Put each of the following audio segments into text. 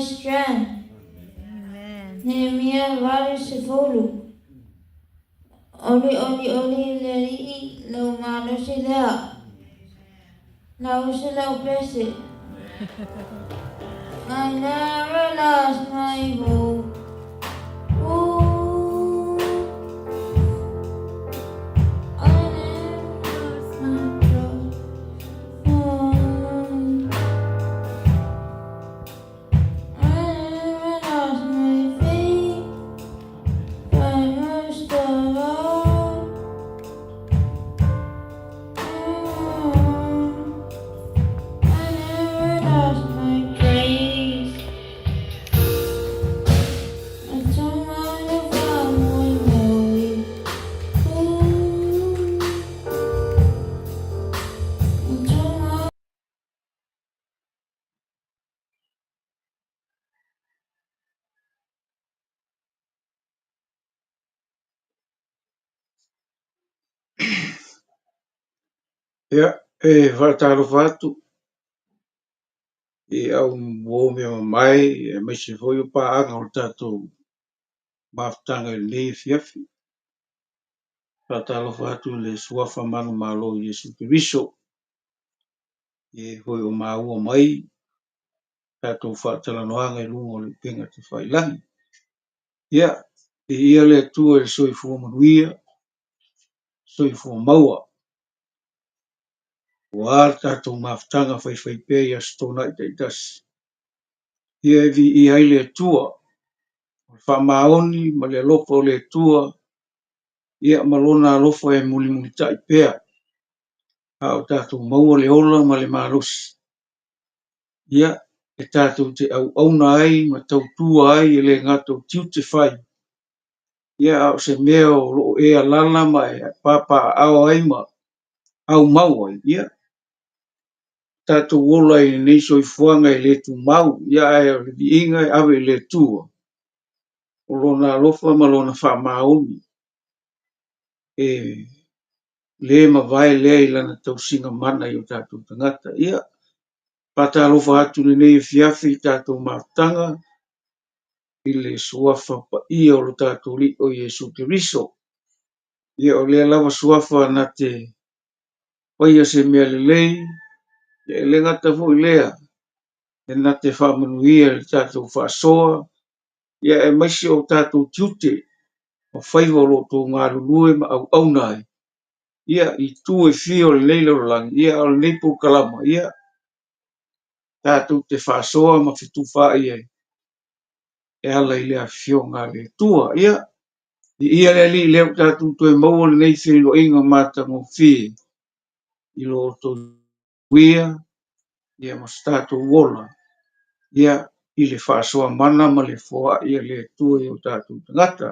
strength. Amen. Nehemiah vale se fulu. Oli oli oli leri lo malo se lea. Lau se lau pese. I never lost my hope. Ooh, I never lost my trust. Oh, I never lost my faith. But most of all, I never lost my grace. I don't mind if I'm lonely. Ooh, I don't mind. Ia, whaatalofa atu i au mo mea mai e mai se foi o paaga o le tatou mafutaga i lenei fiafi. Whaatalofa atu i le suafa manu malo i Iesu Keriso e foi o maua mai tatou whaatalanoaga i lunga o le penga te whailangi. Ia, i ia le atua i le soifua manuia, soifua maua, ua tatou mafutaga whaiwhai pēa i astona i taitasi. Ia e vi i ai le atua, whamaoni ma le alofa o le atua, ia malona alofa e muli muli tai pēa, a o tātou maua le ola ma le malosi. Ia, e tātou te au auna ai, ma tautua ai e le ngata o tiu te whai. Ia, o se mea o loo e alala ma e papa ao ai ma au mau ai. Ia, tātou ola i neiso i fuanga i le tu mau. Ia, e o le inga e ave i le tua. O lona alofa ma lona wha maoni. E le ma vai le i lana tau singa mana i o tātou tangata. Ia, patalofa atu le nei fiafi tātou maftanga i le suafa pa ia o lo tātou li o Iesu Keriso. Ia o le lava suafa na te waia se mea le lei, e le ngata fu i lea, e na te whamanuia le tātou whaasoa, ia e maisi o tātou tiute, o whaiva o lo tō ngā lulue ma au au nai. Ia i tū e whio le leila o langi, ia o le neipo kalama, ia tātou te whaasoa ma whitu wha ia e ala i lea whio ngā le tua, ia i ia le li leo tātou toi maua le nei whilo inga mata ngō whi i lo tō wia, ia mas tātou wola, ia i le whaasoa mana ma le fua ia le tua i o tātou tangata,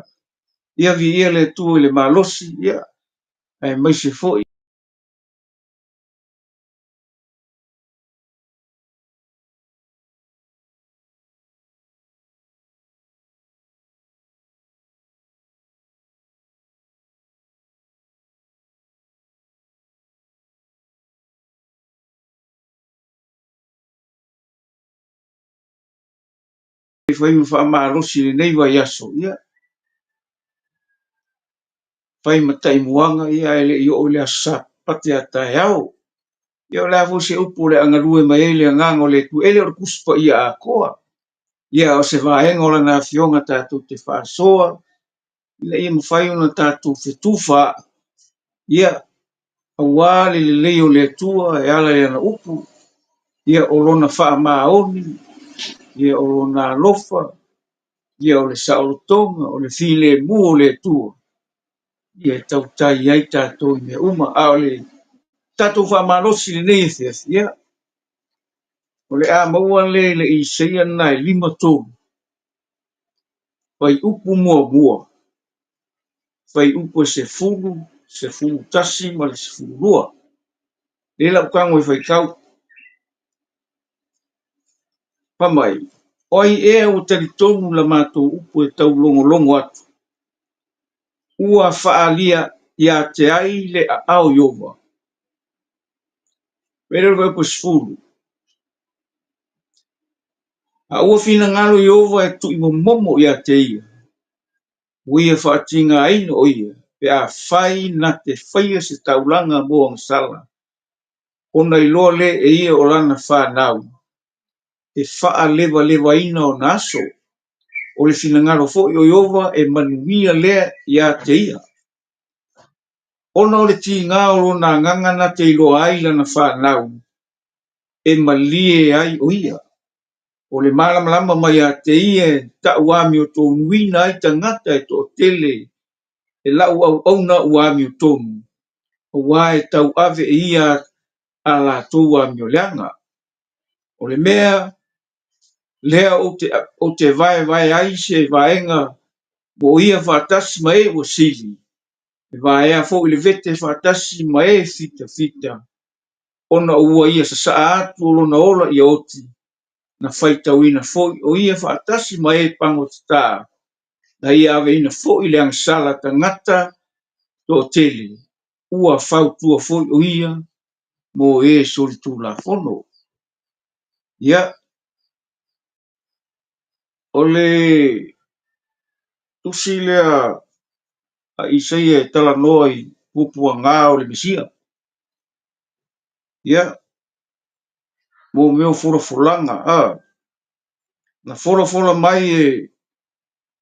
ia vi ia le tua i le malosi, ia ai mai se foi. I whai mu wha malosi le nei vai aso, ia whai matai muanga, ia ele i o le asa pate a tai au, ia o le afu se upo le angarue mai ele angango le tu ele o kuspa ia a koa, ia o se vaenga o lana fionga tātou te whaasoa, ia i mwhai ona tātou whetuwha, ia awale le leo le tua e ala e ana upu, ia o lona wha maoni, ia o lona lofa, ia o le saolotonga, o le file mu o le tua, ia tau tai ai tātou i mea uma, a o le tātou wha malosi le nei ia, o le a maua le i seia nai lima tōru, vai upu mua mua, vai upu se fulu tasi ma le se fulu lua, le lau kango i vai kau, pamai, oi e o tari tonu la mātou upu e tau longo longo atu, ua whaalia ia te ai le a ao iova, vere upu se fulu, A ua fina ngalo Iova e tui momo ia te ia. Uia whaatinga aina o ia. Pe a whai na te whaia se taulanga mo ang sala. Ona I loa le e ia o lana whanau. E wha lewa lewa ina o naso. O le fina ngalo fo I o Iova e manuia lea ia te ia. Ona o le ti ngā o na ngangana te iloa aila na whanau. E malie ai o ia. O le malamalama mai a te ia ta uami o tō nuina ai tangata e tō tele. E lau au auna uami o tōnu. O wae tau ave e ia a la tō uami o leanga. O le mea, lea o te vai aise vaenga mo ia whaatasi mai o sili. E vai a fo ili vete whaatasi mai fita fita. Ona ua ia sa saa atu lona ola ia oti. Na whaitawina fo o ia whaatasi mai pango tata. Na ia ave ina fo ili ang sala tangata tō tele. Ua whautua fo o ia mo e soli tū la fono. Ia, o le tusi lea a Isaia e tala noa I pupua ngā o le Mesia. Ia, mo meo fora folanga. Na fora fola mai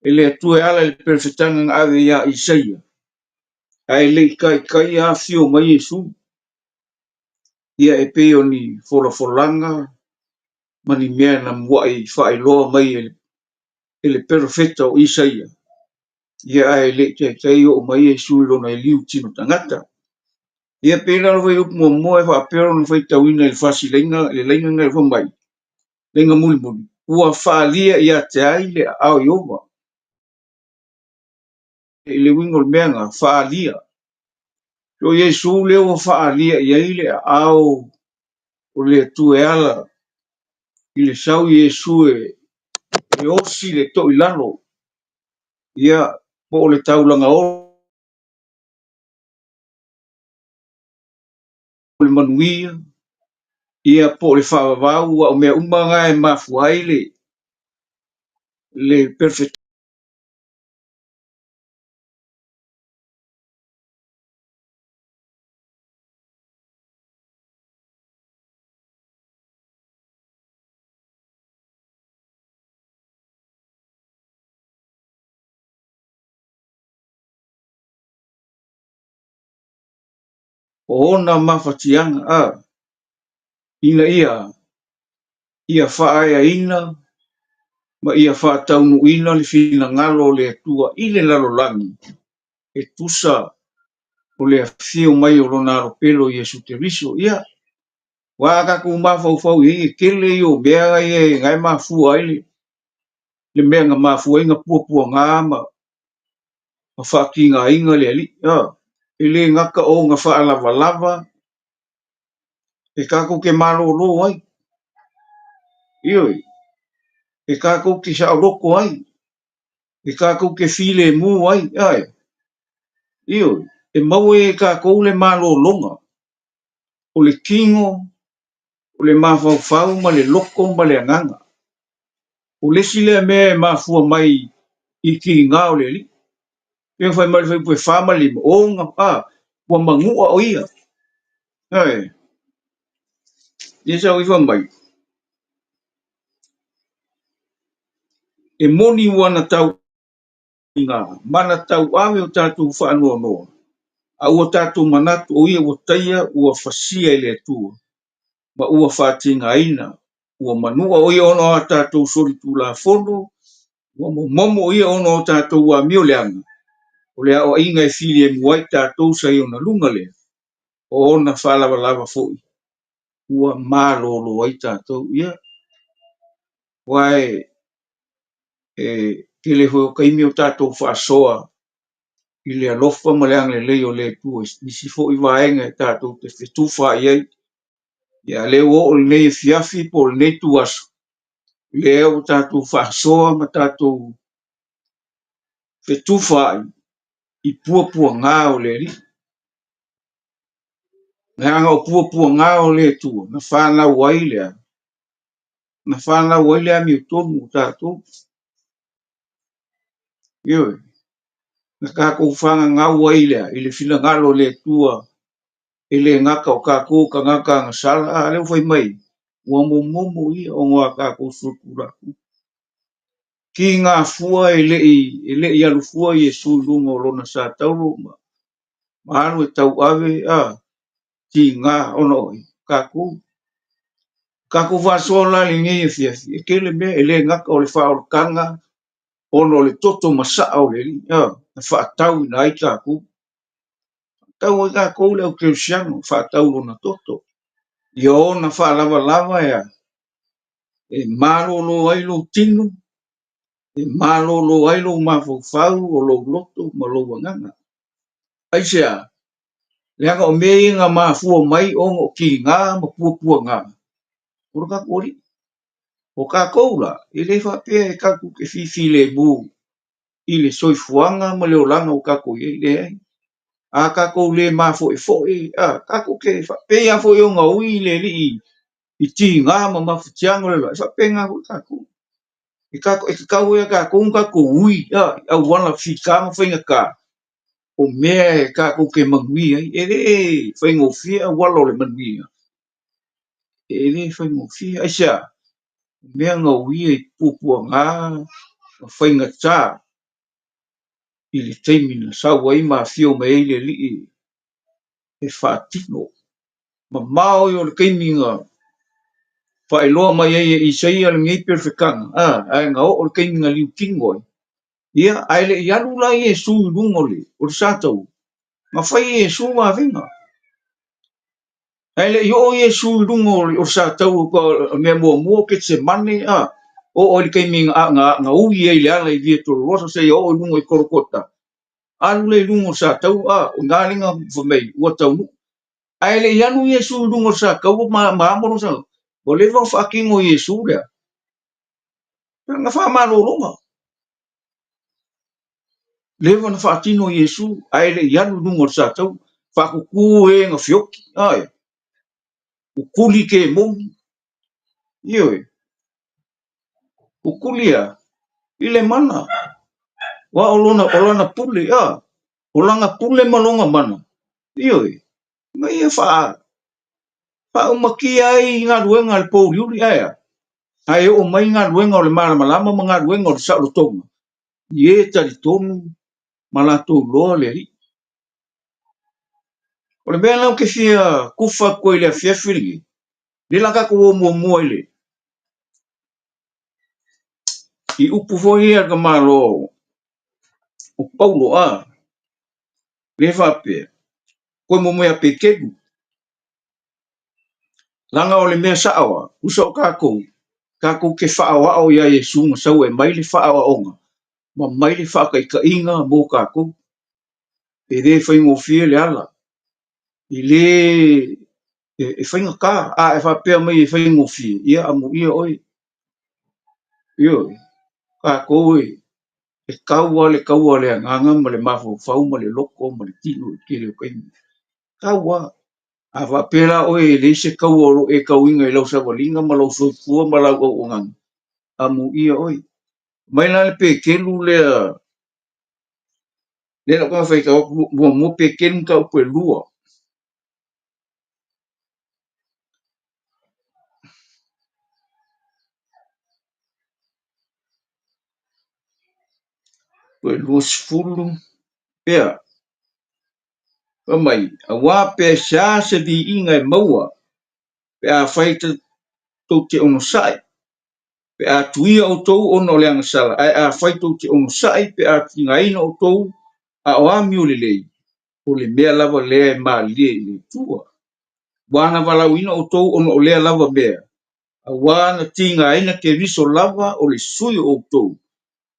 e le atue ala le perfetanga ngā ave ia Isaia. Ai le kai a fio mai Yesu. Ia e peo ni fora folanga mani mea na mwai whai loa mai e le perfeta o Isaia. Ia ai le tai o mai Yesu lona e liu tino tangata. Ia pena lo vai upu mo e whaapero no whai tawina le whasi le lenga ngai whamai. Lenga muli muli. Ua whaalia ia te ai le ao Iova. E le wingo le meanga whaalia. So Yesu leo whaalia ia I le ao o le tue ala. I le sau Yesu e osi le to I lalo. Ia po le taulanga o le manuia. Ia po le whaavavau o mea umanga e mafuai le perfect. O ona mawhatianga ina ia whaaya ina ma ia whaataunu ina le whina ngalo le atua I le lalolangi e tusa o le whio mai o lona aropelo Yesu te riso ia waka ku mawhau I kele I o mea e ngai mawhua I le mea nga mawhua inga pua ngā ma whaki ngā inga le ali I le ngaka o ngā wha lava lava e kako ke malo lo ai ioi e kako ke sa loko ai e kako ke file mu ai ioi e mau e kako le malo longa o le kingo o le mawhau ma le loko ma le anganga o le sile me mawhua mai I ki ngā o le li e whai mai whai pue whama lima o ngā wa mangua o ia e sa ui whamai e moni wana tau ngā mana tau ame o tātou whaanoa noa a ua tātou manatu o ia ua taia ua whasia I le atua ma ua whātinga aina ua manua o ia ono a tātou sori tū la fono ua momo o ia ono o tātou wa mio leanga o lea o inga e whiri e muai tātou sa I ona lunga lea o ona whalava lava foi ua mālolo ai tātou ia wae kele hoi o kaimi o tātou whaasoa I le alofa ma leanga le leo le tua nisi fo I vaenga tātou te whetuwha I ai ia leo o le nei fiafi po le nei tuaso leo tātou whaasoa ma tātou whetuwha I pua ngā o le li Nganga o pua ngā o le tua na whanau ai lea na whāngau ai lea mi utonu o tātou. Ioi, na kākou whanga ngau ai lea, i le whina ngalo le tua, i le ngaka o kākou ka ngaka ngasala, leo whai mai, ua momo ia o ngā kākou sukura. Ki ngā fua e lei alu fua i e sulunga o lona sa tauro, maalu e tau ave, ti ngā ono i kākou. Kākou whasola li ngai e fiafi, e kele mea e le ngaka o le whaolkanga, ono le toto masaa o le li, na whaatau ina ai kākou. Tau ai kākou le au kreusiano, whaatau lona toto. I ona whaalava lava e mālolo ai lo tinu, e mālolo ai lo mawhau o lo loto ma lo wanganga. Aisea, le anga o mea inga mafua mai ongo ki ngā ma pua ngā. Ura kākou ori, o kākou la, e le whapea e kākou ke fifi le bū, i le soifuanga ma le olanga o kākou i le ai. A kākou le mafo e kākou ke whapea fo i o ngā ui le li i ti ngā ma mawhutianga le la, e whapea ngā hui kākou. E kakau e kākou ui, au wana whikama whainga kā, o mea e kākou ke mangui ai, e le whaingo fia walo le mangui. E le whaingo fia, aisea, mea ngā ui e pupua ngā, whainga tā, i le teimina, sau ai ma fio me le li e whaatino. Ma mao i o le keiminga, whaeloa mai e Isaia le ngai perfekanga, ai ngā o le keiminga liu kingoi. Ia, ai le ianu la i e sui lungole, o le sātau, ma whai e sui ma vinga. Ai le i o i e sui lungole o le sātau, mea mua ke se mane, o le keiminga ngā ui e le ala i via tolo rosa, se i o lungo i korokota. Alu le lungo sātau, o ngā linga whamei, ua tau nu. Ai le ianu i e sui lungo sātau, ma amoro sa, o le wau whakingo i e sui lea. Nga whamaro longa. Lewa na whaatino Yesu, ai le ianu lungo sātau, whakuku e ngā whioki, ai. Ukuli ke mongi, ioi. Ukulia, ile mana, wa olana pule, olanga pule malonga mana, ioi. Ma ia wha umaki ai ngā ruenga le pōri uri, ai o mai ngā ruenga o le malama ma ngā ruenga o le saulotonga. Ie tari tonu, malatou loa le ri. O le mea lau ke fia kufa koe le fiafiringi. Le laka ko o mua ile. I upu foi ia ka malo. O Paulo le whape. Koe mo mea pekedu. Langa o le mea saawa. Usa o kākou. Kākou ke whaawa o ia Yesu ma sau e mai le whaawa onga. Ma mai le whaaka i ka inga mō kākou. E re whaingo fie le ala. I le e whainga kā. E whapea mai e whaingo fie. Ia amu ia oi. Ioi. Kākou e kaua le anganga ma le mawhau ma le loko ma le tino ke le kaimi. Kaua. A whapela oi le se kaua ro e kauinga i lau sawalinga ma lau soifua ma lau au ongang. Amu ia oi. Mai la le pekelu le la kwa whaika mo pekenu ka upe lua. Ue lua sifulu. Pea. Kamai. A wā pe sa se di inga e maua. Pea whaita tau te ono sai. Pe a tuia o tou ono le angasala. Ai a whaitou te ono sai. Pe a tingaina o tou a o amio le lei. O le mea lava lea e maa lia i le tua. Wana walau ina o tou ono o lea lava mea. A wana tingaina ke riso lava o le sui o tou.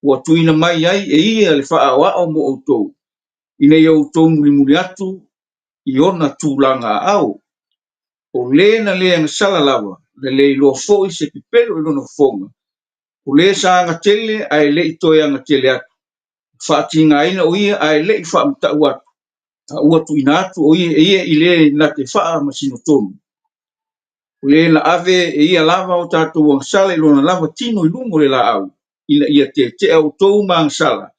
Ua tuina mai ai e ia le wha a o mo o tou. Ina i o tou muli atu i ona tūlanga au. O le na le angasala lava. Le le ilo fo i se pipero ilo no fonga. O le sa anga tele ai le i toi anga tele atu. Whaatinga ina o ia ai le i wha mta uatu. A ua tu ina atu o ia i le na te wha masino tonu. le la ave e ia lava o tātou sala i lona lava tino i lungo le la au. Ina ia te au tou mang sala,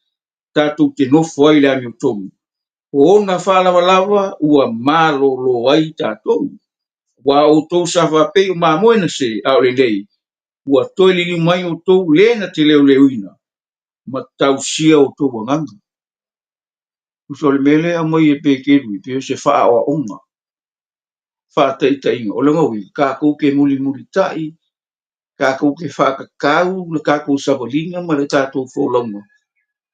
tātou te nofo ai le ami o tomu. O ona whalawa lava ua mālo lo ai tātou. Wa o tou sawa pe o mā moena se au le lei. Ua toi li mai o tou lena te leo leuina. Ma tau sia o tou wanganga. Uso le mele a mai e pe keru i pe se wha o onga. Wha ta inga. O lenga ui, ka kou ke muli muli tai, ka kou ke wha kakau, le ka kou sawalinga, ma le tātou wholonga.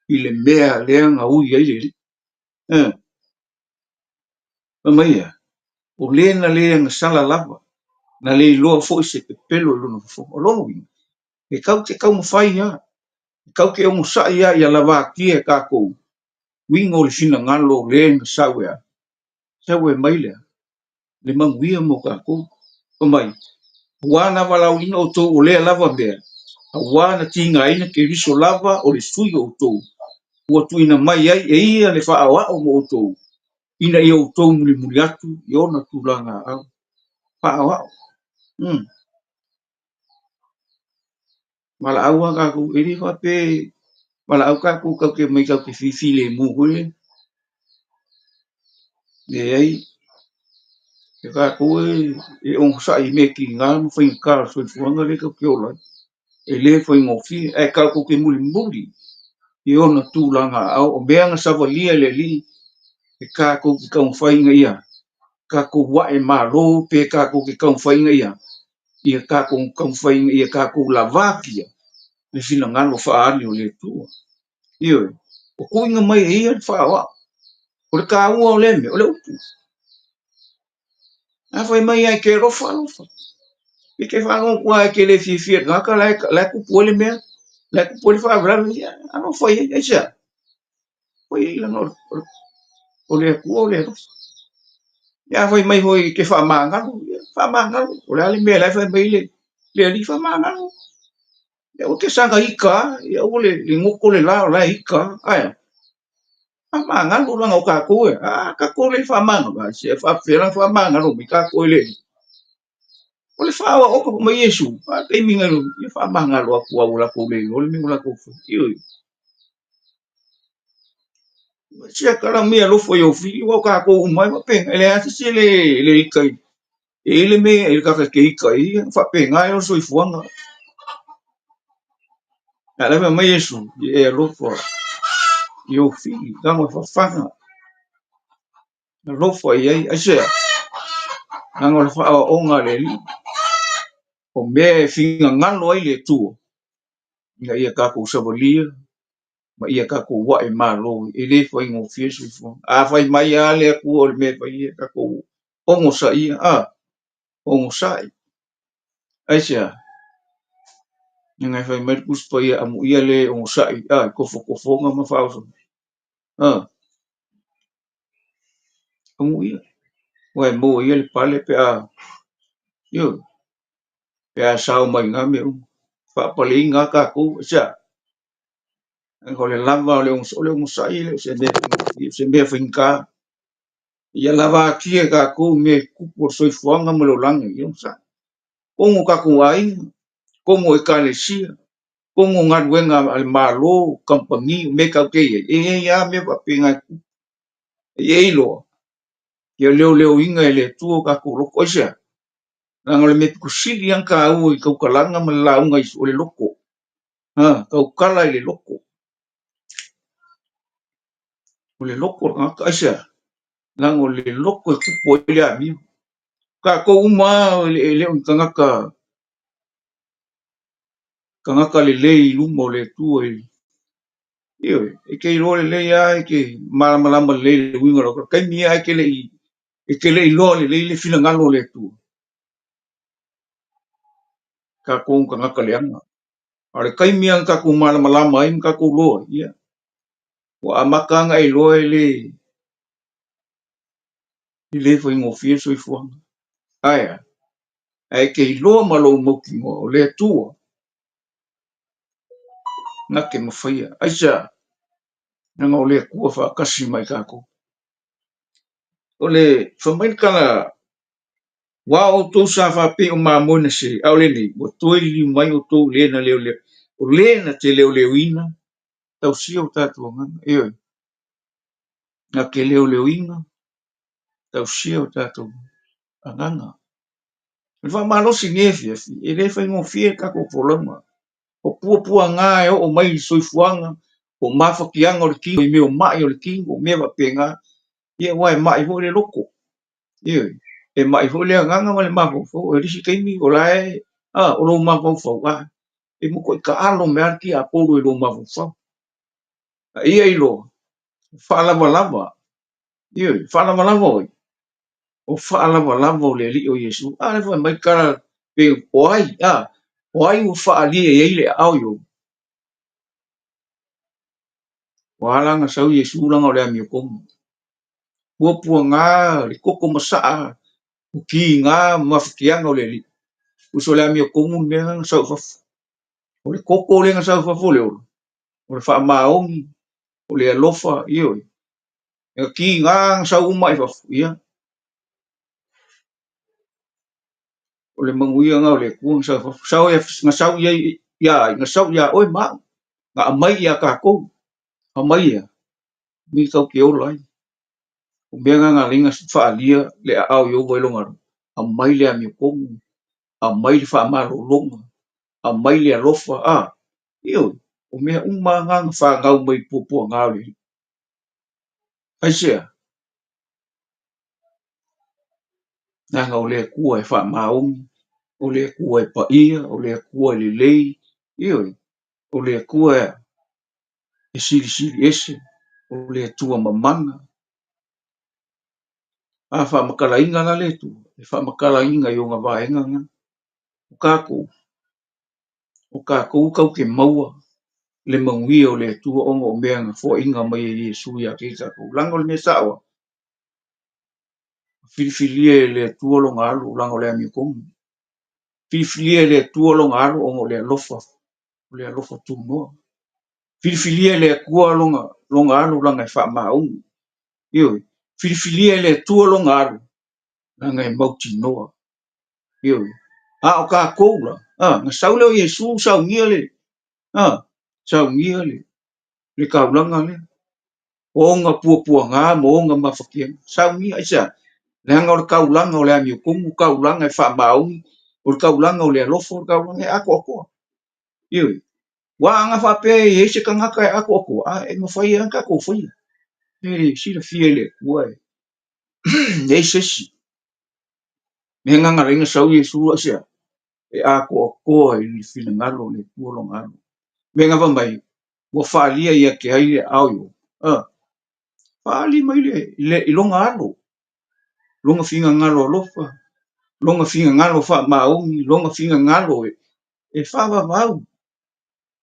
I le mea leanga ui ai le. Ma mai a, o lena leanga sala lava. Na le loa fo se pe pelo lona fo. O longa ui. E kau te kau mawhai ia. E kau ke ongo sa ia i a lava kia ka kou. Wingo le sina ngalo leanga sawe. Sawe mai lea. Le manguia mo ka kou. O mai. Wana walau ina o tō o lea lava mea. A wana tinga ina ke riso lava o le sui o tō. Ua tu ina mai ai e ia le wha awa o mo o tō. Ina ia o tō muli muli atu. I ona tūlanga au. Wha awa o. Mala aua ka kou. Eri wha pe. Mala au ka kou kau ke mai kau ke fifi le mu hoi. Le ai. E ka kou e on sa i me ki ngā mo whainga kāra soi fuanga le kau ke ola. E le whainga o fi. E ka kou ke muli muli. I ona tūlanga au. O meanga savalia le li. E ka kou ki kau whainga ia. Ka kou wae mā lo pe ka kou ki kau whainga ia. Ia ka kou whainga ia ka kou la vākia. Le fina ngalo whaani o le tua. Ioi. O kuinga mai e ia whawa. O le ka ua o le me. O le upu. A whai mai ai ke rofa rofa. I ke whanong kua e ke le fifia. Ngaka lai kupu o le mea. Lai kupu o le whaabran. Ano whai e aisa. Whai e ilanga o le kua o le rofa. Ia whai mai hoi ke whaamangalo. Whaamangalo. O le ale mea lai whai mai le. Le ali whaamangalo. Ia o ke sanga ika. Ia o le ngoko le lao lai ika. Aia. Whaamangalo langa o ka koe. Ka koe le whaamangalo. Se whaapera whaamangalo. Mi ka koe le. O le whaawa oka po mai Yesu. Te minga lu. Ia whaamangalo a kua ula koe le. O le minga la koe. Ioi. Sia kara mea lofo i ofi. Iwa ka koe umai. Wapenga. Ele ati se le ikai. Ele me. Ele kaka ke ikai. Whapenga e o soi fuanga. Ala mai Yesu. E lofo. I ofi. Kama whawhanga. Lofo i ai. Aisea. Nanga le whaawa onga le li. O mea finga ngalo ai le tua. Ia kako savalia. Ma ia kako wae malo. Ele whai ngō fiesu fo. A whai mai a le aku o le mea whai ia kako ongo sa ia. Ongo sai. Aisea. Ngai whai mai kuspa ia amu ia le ongo sai. Kofo nga ma whausa. Amu ia. Wai mo ia le pale pe a. Yo. Pe a sao mai ngā mea umu. Whaapale i ngā kako. Aisea. Ko le lava le ongo sai le se mea whinka. Ia lava kia ka kou me kupo soifuanga mo lo langa i ongo sai. Kongo ka kou ainga. Kongo e ka le sia. Kongo ngaruenga al malo kampangi me ka kei. Ia me pape ngai kupo. Ia ilo. Ia leo inga e le tuo ka kou loko aisea. Nanga le me kusili ang ka au i kau kalanga ma le launga i o le loko. Kau kala i le loko. O le loko ngaka aisea. Nang o le loko e kupo i le amio. Ka kou uma e leo i kangaka le lei luma o le tua i. Ioi, e kei loa le lei a e ke malama le lei le winga roka. Kai mia e ke lei loa le lei le fina ngalo le tua. Ka kou kangaka le anga. Ale kai mia ka kou malama ai ka kou loa. Ia. O amakanga e loa e le fai ngofia soi fuanga. Aia. E kei loa malo moki mo le tua. Nga ke mawhaia. Aisea. Nanga o le kua whaakasi mai kako. O le whamainkana wa o to sa fa pe o ma mo na se au le ni o to li mai o to le na le o le na te le ina tau si o tatu nga e na ke le ina tau si o tatu nga le fa ma lo si nge fi e le fa ngo fi ka ko polama o pua nga e o mai soifuanga o mafakianga o le ki me o mai o le ki o me va penga ia wa e mai ho le loko ia e mai ho le nga ma le ma fo o risi kaimi o lai o lo ma fo wa e mo ko ka alo me ki a polo e lo ma fo ia i lo fa lava ia fa lava o fa lava o le li o Yesu a le fa mai kara pe o ai o fa ali e ile au yo wala nga sau Yesu langa o le ami ko pua nga le koko masaa o ki nga mafikianga o le li uso le ami ko mun me sau fa o le koko le nga sau fa fo le o le fa maongi o le alofa io e ki nga sau mai fa ia o le manguia nga o le kuang sau fa sau e nga sau ia nga sau ia oi ma nga mai ia ka ko a mai ia mi kau ke o lai o me nga linga fa alia le au yo go longa a mai le ami ko a mai le fa ma longa a mai le alofa io o me uma nga fa nga mai popo nga le ai sia na nga o le kua e fa maongi o le kua e paia o le kua le lei io o le kua e sili ese o le tua mamanga a fa makalainga nga le tu e fa makalainga yo nga vaenga nga o kako kau ke maua le manguia o le tua onga o mea nga fo inga mai e Yesu ia ke kako langa o le mesawa filifilia e le tua lo ngalo langa o le ami komu filifilia e le tua lo ngalo onga o le alofa tu noa filifilia e le kua lo ngalo langa e fa maungu io filifilia e le tua lo ngalo langa e mauti noa io o ka koula nga saule o Yesu saungia le saungia le kaulanga le o nga pua nga mo nga mafakia saungia isa le anga o le kaulanga o le ami kumu kaulanga e fa maungi o le kaulanga o le alofo o le kaulanga e ako io wa anga fa pe e se kanga ka e ako e mafai anga ko foi e si le fiele wa e sesi me nga ringa sau Yesu sia e ako e le fina ngalo le puolo ngalo me nga vai wa falia ia ke ai au yo fali mai le ilonga alo longa finga ngalo lofa longa finga ngalo fa maungi longa finga ngalo e fa vau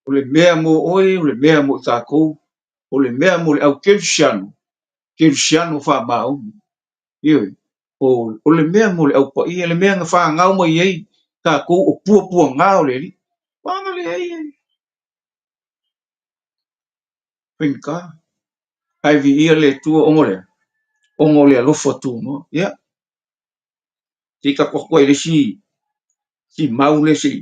o le mea mo oi o le mea mo tako o le mea mo le au kelsiano fa maungi io o le mea mo le au pa ia le mea nga fa ngau mai ai tako o pua ngao le li wanga le ai pinka ai vi ia le tua ongo le alofa tu no ia tika ko le si mau le si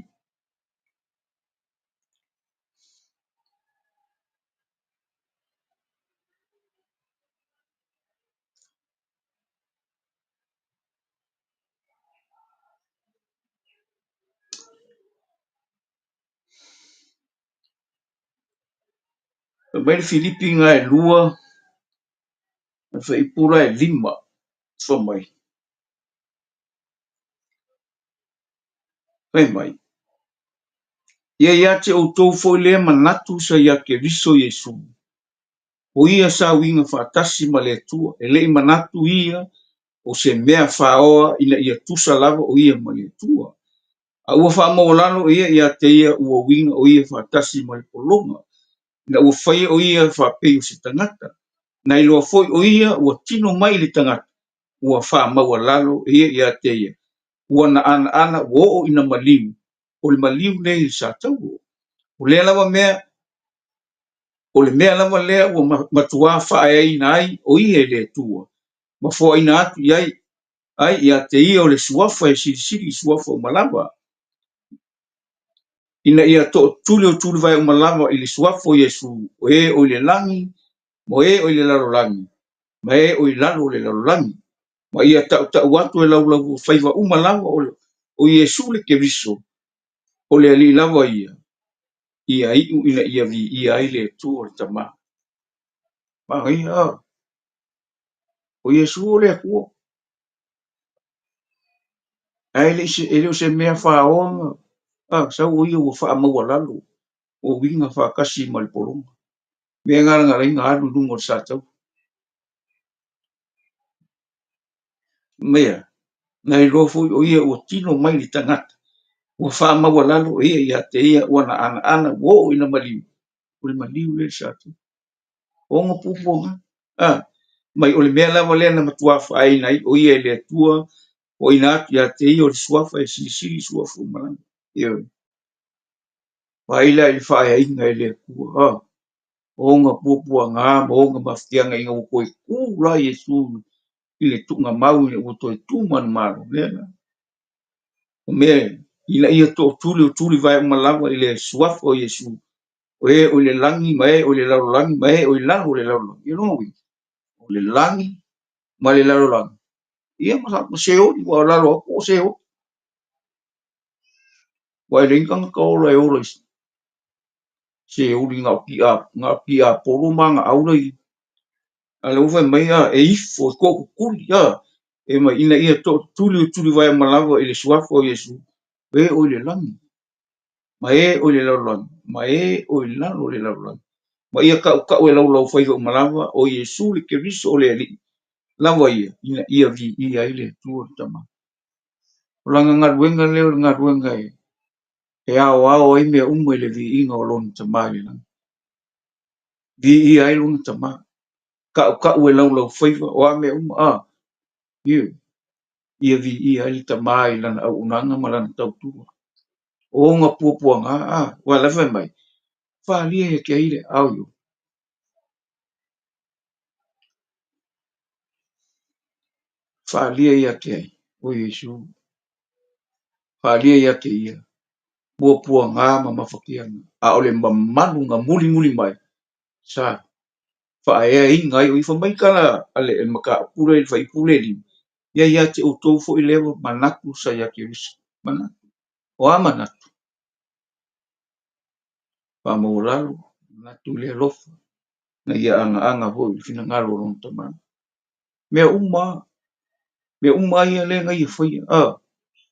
mai Filipi nga e lua fa ipura e lima fa mai ia te o tou foi le manatu sa ia ke riso Yesu o ia sa winga fa tasi ma le tua e le manatu ia o se mea faoa ina ia tusa lava o ia ma le tua a ua fa maulano ia te ia ua winga o ia fa tasi ma le polonga na ua fai o ia fa pei o se tangata na iloa foi o ia ua tino mai le tangata ua fa maua lalo ia te ia ua na ana ua o ina maliu o le maliu le i sa tau o le lava mea o le mea lava lea ua matua fa ai na ai o ia le tua ma fo ina atu iai ai ia te ia o le suafa e silisili suafa uma lava ina ia toʻatuli o tuli vai uma lava i le suafa o Iesu o ē o i le lagi mo ē o i le lalolagi ma ē o i lalo o le lalolagi ma ia taʻutaʻu atu e laulau faiva uma lava o Iesu le keriso o le alii lava ia iʻu ina ia viia ai le atua o le tamā magaia o Iesu o le akua ae leʻi o se mea fāoaga sau o ia ua faamaua lalo o uiga faakasi ma le pologa mea galagalaiga alu luga o le satau mea na iloa foʻi o ia ua tino mai le tagata ua faamaua lalo o ia iā te ia ua na ana ua oo ina maliu o le maliu le satau oga pupuaga mai o le mea lava lea na matuāfāina ai o ia e le atua o ina atu iā te ia o le suafa e silisili suafa uma lava ia faai lea i le faaiaiga e le akua oga puapuaga ma oga mafutiaga iga ua koe kū la Iesu i le tuʻuga mau i le ua toe tu manumalo lea la o mea ina ia toʻatuli o tuli vae uma lava i le suafa o Iesu o ē o i le lagi ma ē o i le lalolagi ma ē o i lalo o le lalolagi ia loa ui o le lagi ma le lalolagi ia ma seoni ua o lalo aku o seoni ua e leʻi kagakaola e ola seoni gaʻoki a polo ma agaʻau lai a le ufa mai e ifo e koʻokukuli e mai ina ia toʻatuli o tuli vae uma lava i le suafa o Iesu e o i le lagi ma ē o i le lalolagi ma ē o i lalo o le lalolagi ma ia kaʻukaʻu e laulau faiga uma lava o Iesu le keriso o le alii lava ia ina ia viia ai le atua o le tamā o laga galuega lea o le galuega e aoao ai mea uma i le viiga o lona tamā i le lagi viia ai lona tamā kaʻukaʻu e laulau faiva o a mea uma ia viia ai le tamā i lana auʻunaga ma lana tautua oga puapuaga ua lefa mai falia ia ke ai le ao io falia ia ke ai o Iesu falia ia ke ia puapuaga ma mafakiaga a o le mamanuga mulimuli mai sa faaeaiga ai o ifa mai kala a le makaʻapule i le faipule lima ia iā te outou foʻi leva manatu sa ia keriso manatu o a manatu faamaua lalo manatu i le alofa na ia agaʻaga foʻi i le finagalo o lona tamā mea uma ia le gaia faia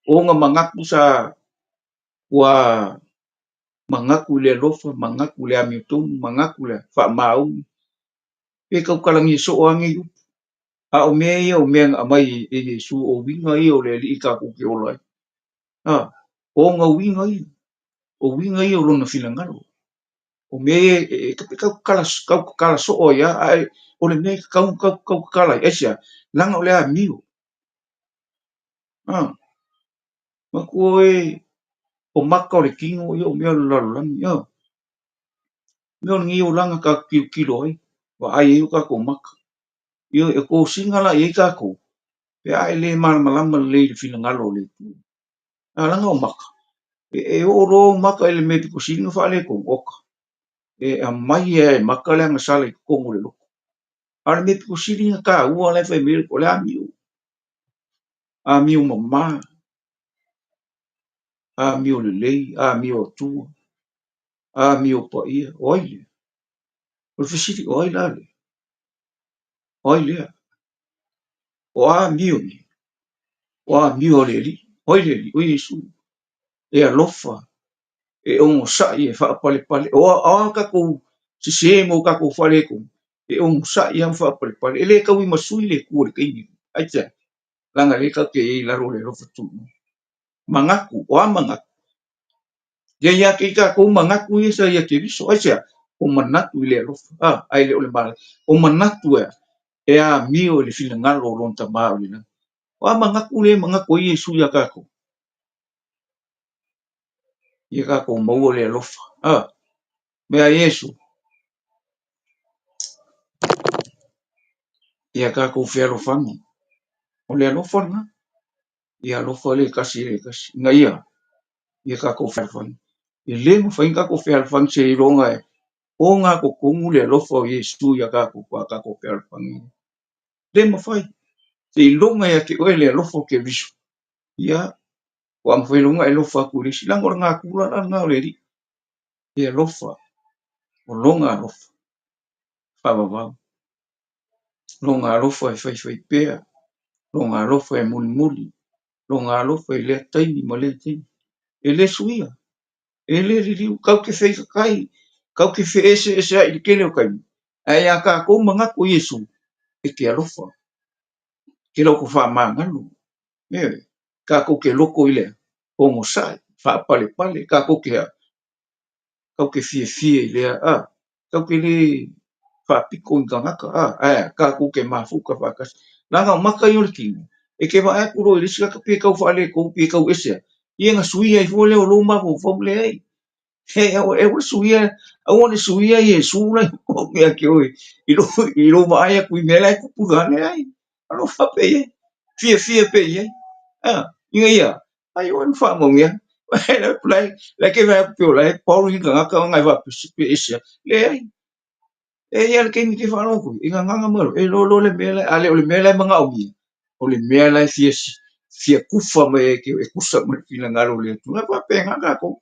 oga magaku sa ua magaku i le alofa magaku i le amiotonu magaku le faamaumi pe kaukalagia so o age i upu a o mea ia o mea gaʻamai e Iesu o uiga ia o le alii kakou ke ola ai oga uiga ia o lona finagalo o mea ia e kaukakala soʻo ai ae o le mea kaukakala ai aisia laga o le amio ma kua o maka o le kigo ia o mea o le lalolagi mea o legia o laga kakilokilo ai vaai ai o kakou maka ia e kosiga laʻi ai kakou pe ae lē malamalama lelei le finagalo o le atua alaga o maka e o'olo maka i le mea pikosiga faaleko oka e amai e maka le agasala i kokogo le loko a le mea pikosiga kāua le fai mai o le amio mamā amio lelei amio atua amio paia o ai lea o le fesili o ai la lea o ai lea o amio ni o amio o le alii o ai le alii o Iesu e alofa e ogosaʻi e faapalepale o a kakou sesē mo kakou faaleko e ogosaʻi ama faapalepale e lē kaui masui le kua le kaimi aita laga lē kaukeiai lalo o le alofa tuʻu magaku o a magaku ia iā kei kakou magaku ia sa ia keriso aisa o manatu i le alofa ae le o le mala o manatu e amio i le finagalo o lona tamā o le lagi o a magaku lē magaku ai Iesu iā kakou maua o le alofa mea Iesu ia kakou fealofaga o le alofa laga ia lofa le kasi, ngai ia kako whalwhang. I le mo whainga kako whalwhang se I ronga o ngā ko kongu le lofa o Yesu ia kako whalwhang. Le mo whai, se I longa ia ke oe le lofa ke visu. Ia, o am whailunga lofa ku resi, langor ngā kura ngā le ri. Ia lofa, o longa lofa, whawawau. Longa lofa whai pēr, longa lofa muli, longa lofa le taimi ma le taimi. E le suia, e le ririu, kau ke whai kakai, kau ke whi ese ai kele o kai. Ai a ka kou mangako Yesu, e ke alofa, ke loko wha manganu. Ka kou ke loko ile, hongo sai, wha pale, ka kou ke fie ile kau ke le wha piko i ngangaka, ka kou ke mafuka whakas. Nanga o maka i oriki, e ke wa kuro i risika ka pia kau whaale kou pia kau ese. Ia nga suia I fole o loma o whaule ai. He o suia au le suia Yesu na ko me ke oi I lo mai ku me la ku pugane ai alo fa pe fie pe ai ia ai o fa mo ia la ke va pe la Paul nga ka nga va pe isia le ai ia ke mi ke fa no ku nga mo lo le me la ale o le me la manga o le me la fie kufa me ke e kusa mo fina ngalo le tu va pe nga ko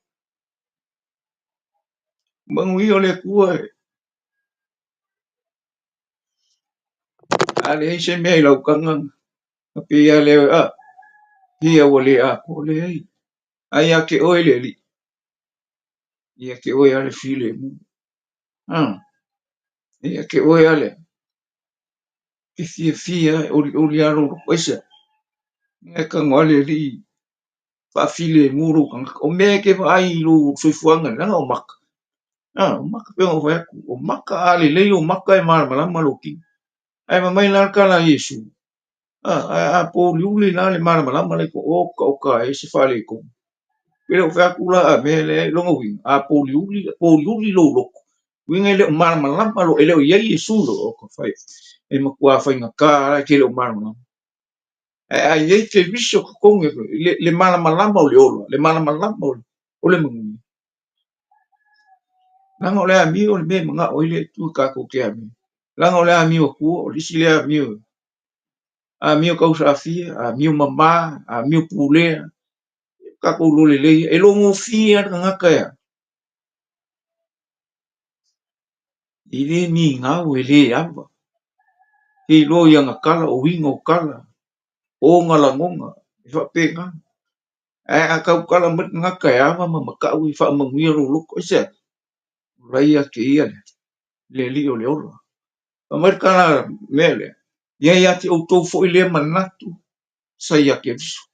mangui o le kua ale se me lau kanga pe ia le ia o le ko le ai ke o le li ia ke o ale file mu ia ke o ale ke fia o li aro pesa ia ka ngale li fa file mu ro o me ke ai lu soifuanga na o mak o mak pe o maka ale le o maka e mala maloki ai mai la kala Yesu po liuli na le mala le ko o ka e se fale ko pero fa kula me le longo wing po liuli lo winga le mala lo ele o ye Yesu lo ko fai e ma kwa fai nga ka ke le mala ai ye ke viso ko le mala o le olo le mala o le mungu langa o le ami o le me nga o le tu ka ko ke ami langa o le ami o ku o lisi le ami o kausafia ami o mama ami o pule ka ko lo le e lo mo fia nga ka ya ile mi nga o le ava e lo ia nga kala o winga o kala o nga la ngonga fa pe nga a ka kala mat nga ka ava ma ka wi fa ma ngi ro lo ko se rai a ke ia le li o le ola pa mar kala mele ia te o to fo ile manatu sa ia ke visu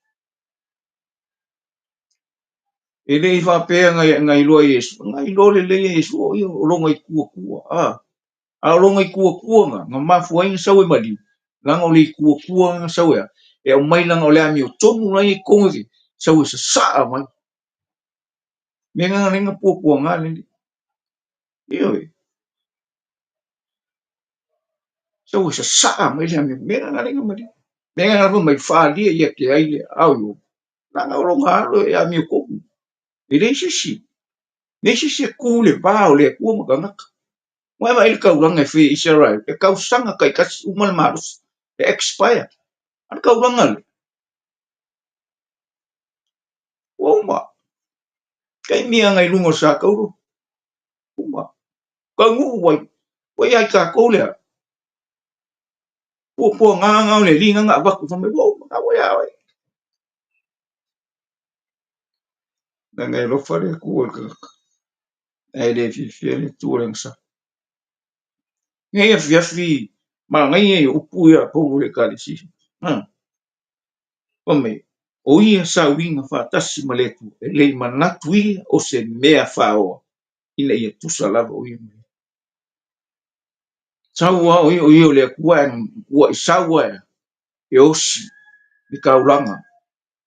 ele I fa pe ngai lo Yesu ngai lo le Yesu o lo ngai ku a lo ngai ku nga ma fu ai sa we mali la ngo le ku nga sa we e o mai la ngo le ami o tomu ngai ko ngi sa we sa mai me nga nga pu nga le io sa we sa mai le ami me nga nga mali me nga nga mai fa li ia ke ai le au yo la ngo lo nga lo e ami ko ele si ku le va o le ku mo nga Wai mai ka uranga fi Israel e ka usanga kai ka umal marus e expire an ka uranga le uma kai mia ngai lungo sa ka uru uma ka ngu wai ai ka ko le po nga le li nga va ku fa me wo ka wai ai na ngai lo fa le ku ka ai le fi le tu reng sa ngai fi ma ngai e upu ya po le ka le si Ome, o ia sa winga fa tasi maletu, e lei manatu ia o se mea whaoa, ina ia tusa lava o ia. Saua o ia o lea kua I saua e osi, ni kaulanga,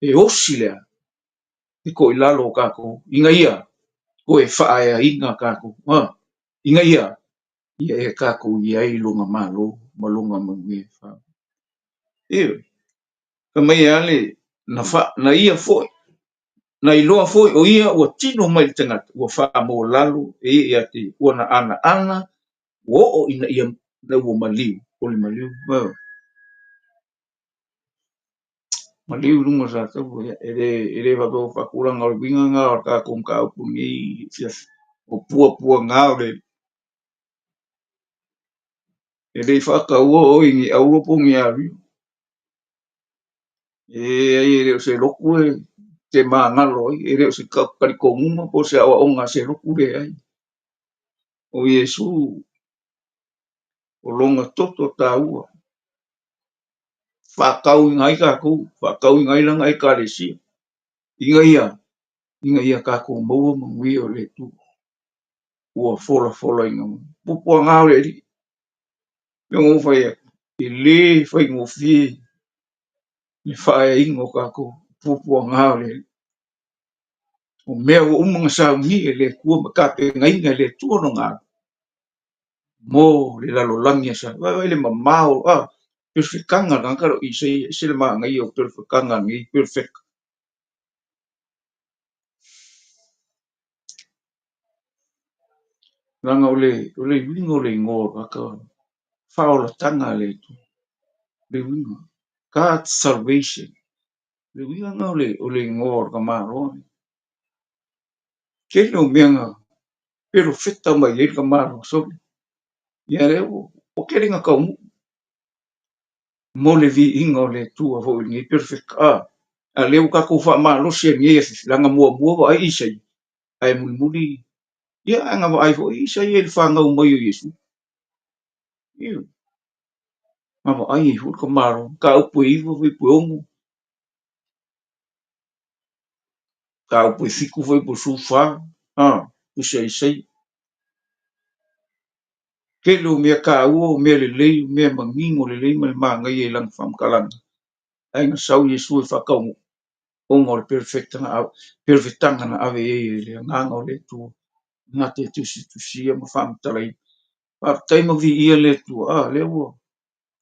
e osi lea, ni ko I lalo kako, inga ia, ko e whaaya inga kako, inga ia e kako ia I lunga malo, malunga mangi whao. Ia, ka mai ale, na ia foi na iloa foi o ia ua tino mai le tagata ua fa'amolalu e ia te ua na ana ua o'o ina ia na ua maliu o le maliu maliu luma sa tau e le vaveo fa'akulaga o le uigaga o le kakou makaupuni ai o puapuaga o le e le fa'akaua o i aua pogi alu e ai e le o se loku e te magalo ai e le o se kalikoguma po se auaʻoga se loku leai o iesu o loga toto tāua fa'akauiga ai kakou fa'akauiga ai laga ekalesia iga ia kakou maua manuia o le tu ua folafolaina pupuaga o le ali'i me ou fai e lē faigofie le fa'aeaiga o kakou pupuaga o le ali'i o mea ua uma gasaunia e le kua ma kapegaiga e le atua loga mo le lalolagi asa ai le mamao pelefekaga laga lo isaia ese le magaia o pelefekaga agei pelefeka laga o le uiga o le igoa kaka fa'aolataga a le atua le uiga God's salvation le uigaga o le igoa o le kamaloa kele o meaga pelofeta mai ai le kamaloa soli ia lea ua kelega kaumu mo le vi'iga o le atua fo'i legei pelefeka a lea ua kakou fa'amalosi agei e fefilaga muamua va'ai isai ae mulimuli ia aga va'ai fo'i isai e le fagau mai o iesu ia ma va'ai ai fo'i le kamaloa kaupu e iva foi ogo kaupu e fiku foi po sufā puseaisai kele o mea kāua o mea lelei o mea magigo lelei ma le magaia i laga fa'amakalaga aiga sau iesu e fa'akauoga o le pelefetaga na ave ai e le agaga o le atua gate tusitusia ma fa'amatalaina fa'apetaima vi'ia le atua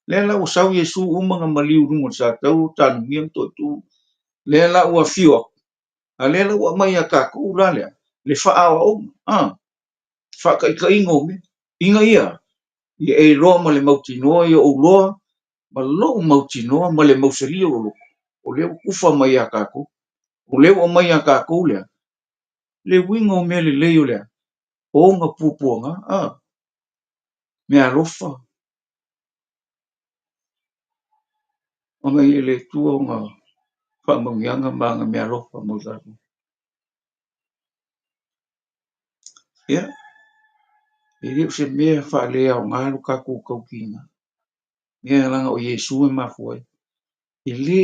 lea la ua sau iesu uma ga maliu luga le sa tau tanumia ma to'atū lea la ua fio aku a lea la ua mai a kakou la lea le fa'aoaʻoga fa'akaʻikaʻiga o mea iga ia e iloa ma le mautinoa ia ou loa ma lou mautinoa ma le mausalia o loko o lea ua kufa mai a kakou o lea ua mai a kakou lea le uiga o mea lelei o lea oga puapuaga mea alofa augai e le atua o ga fa'amauiaga ma ga mea alofa mo le tatou ia e lē o se mea fa'alē aogā lo kakou kaukiga mea laga o iesu e mafua ai e lē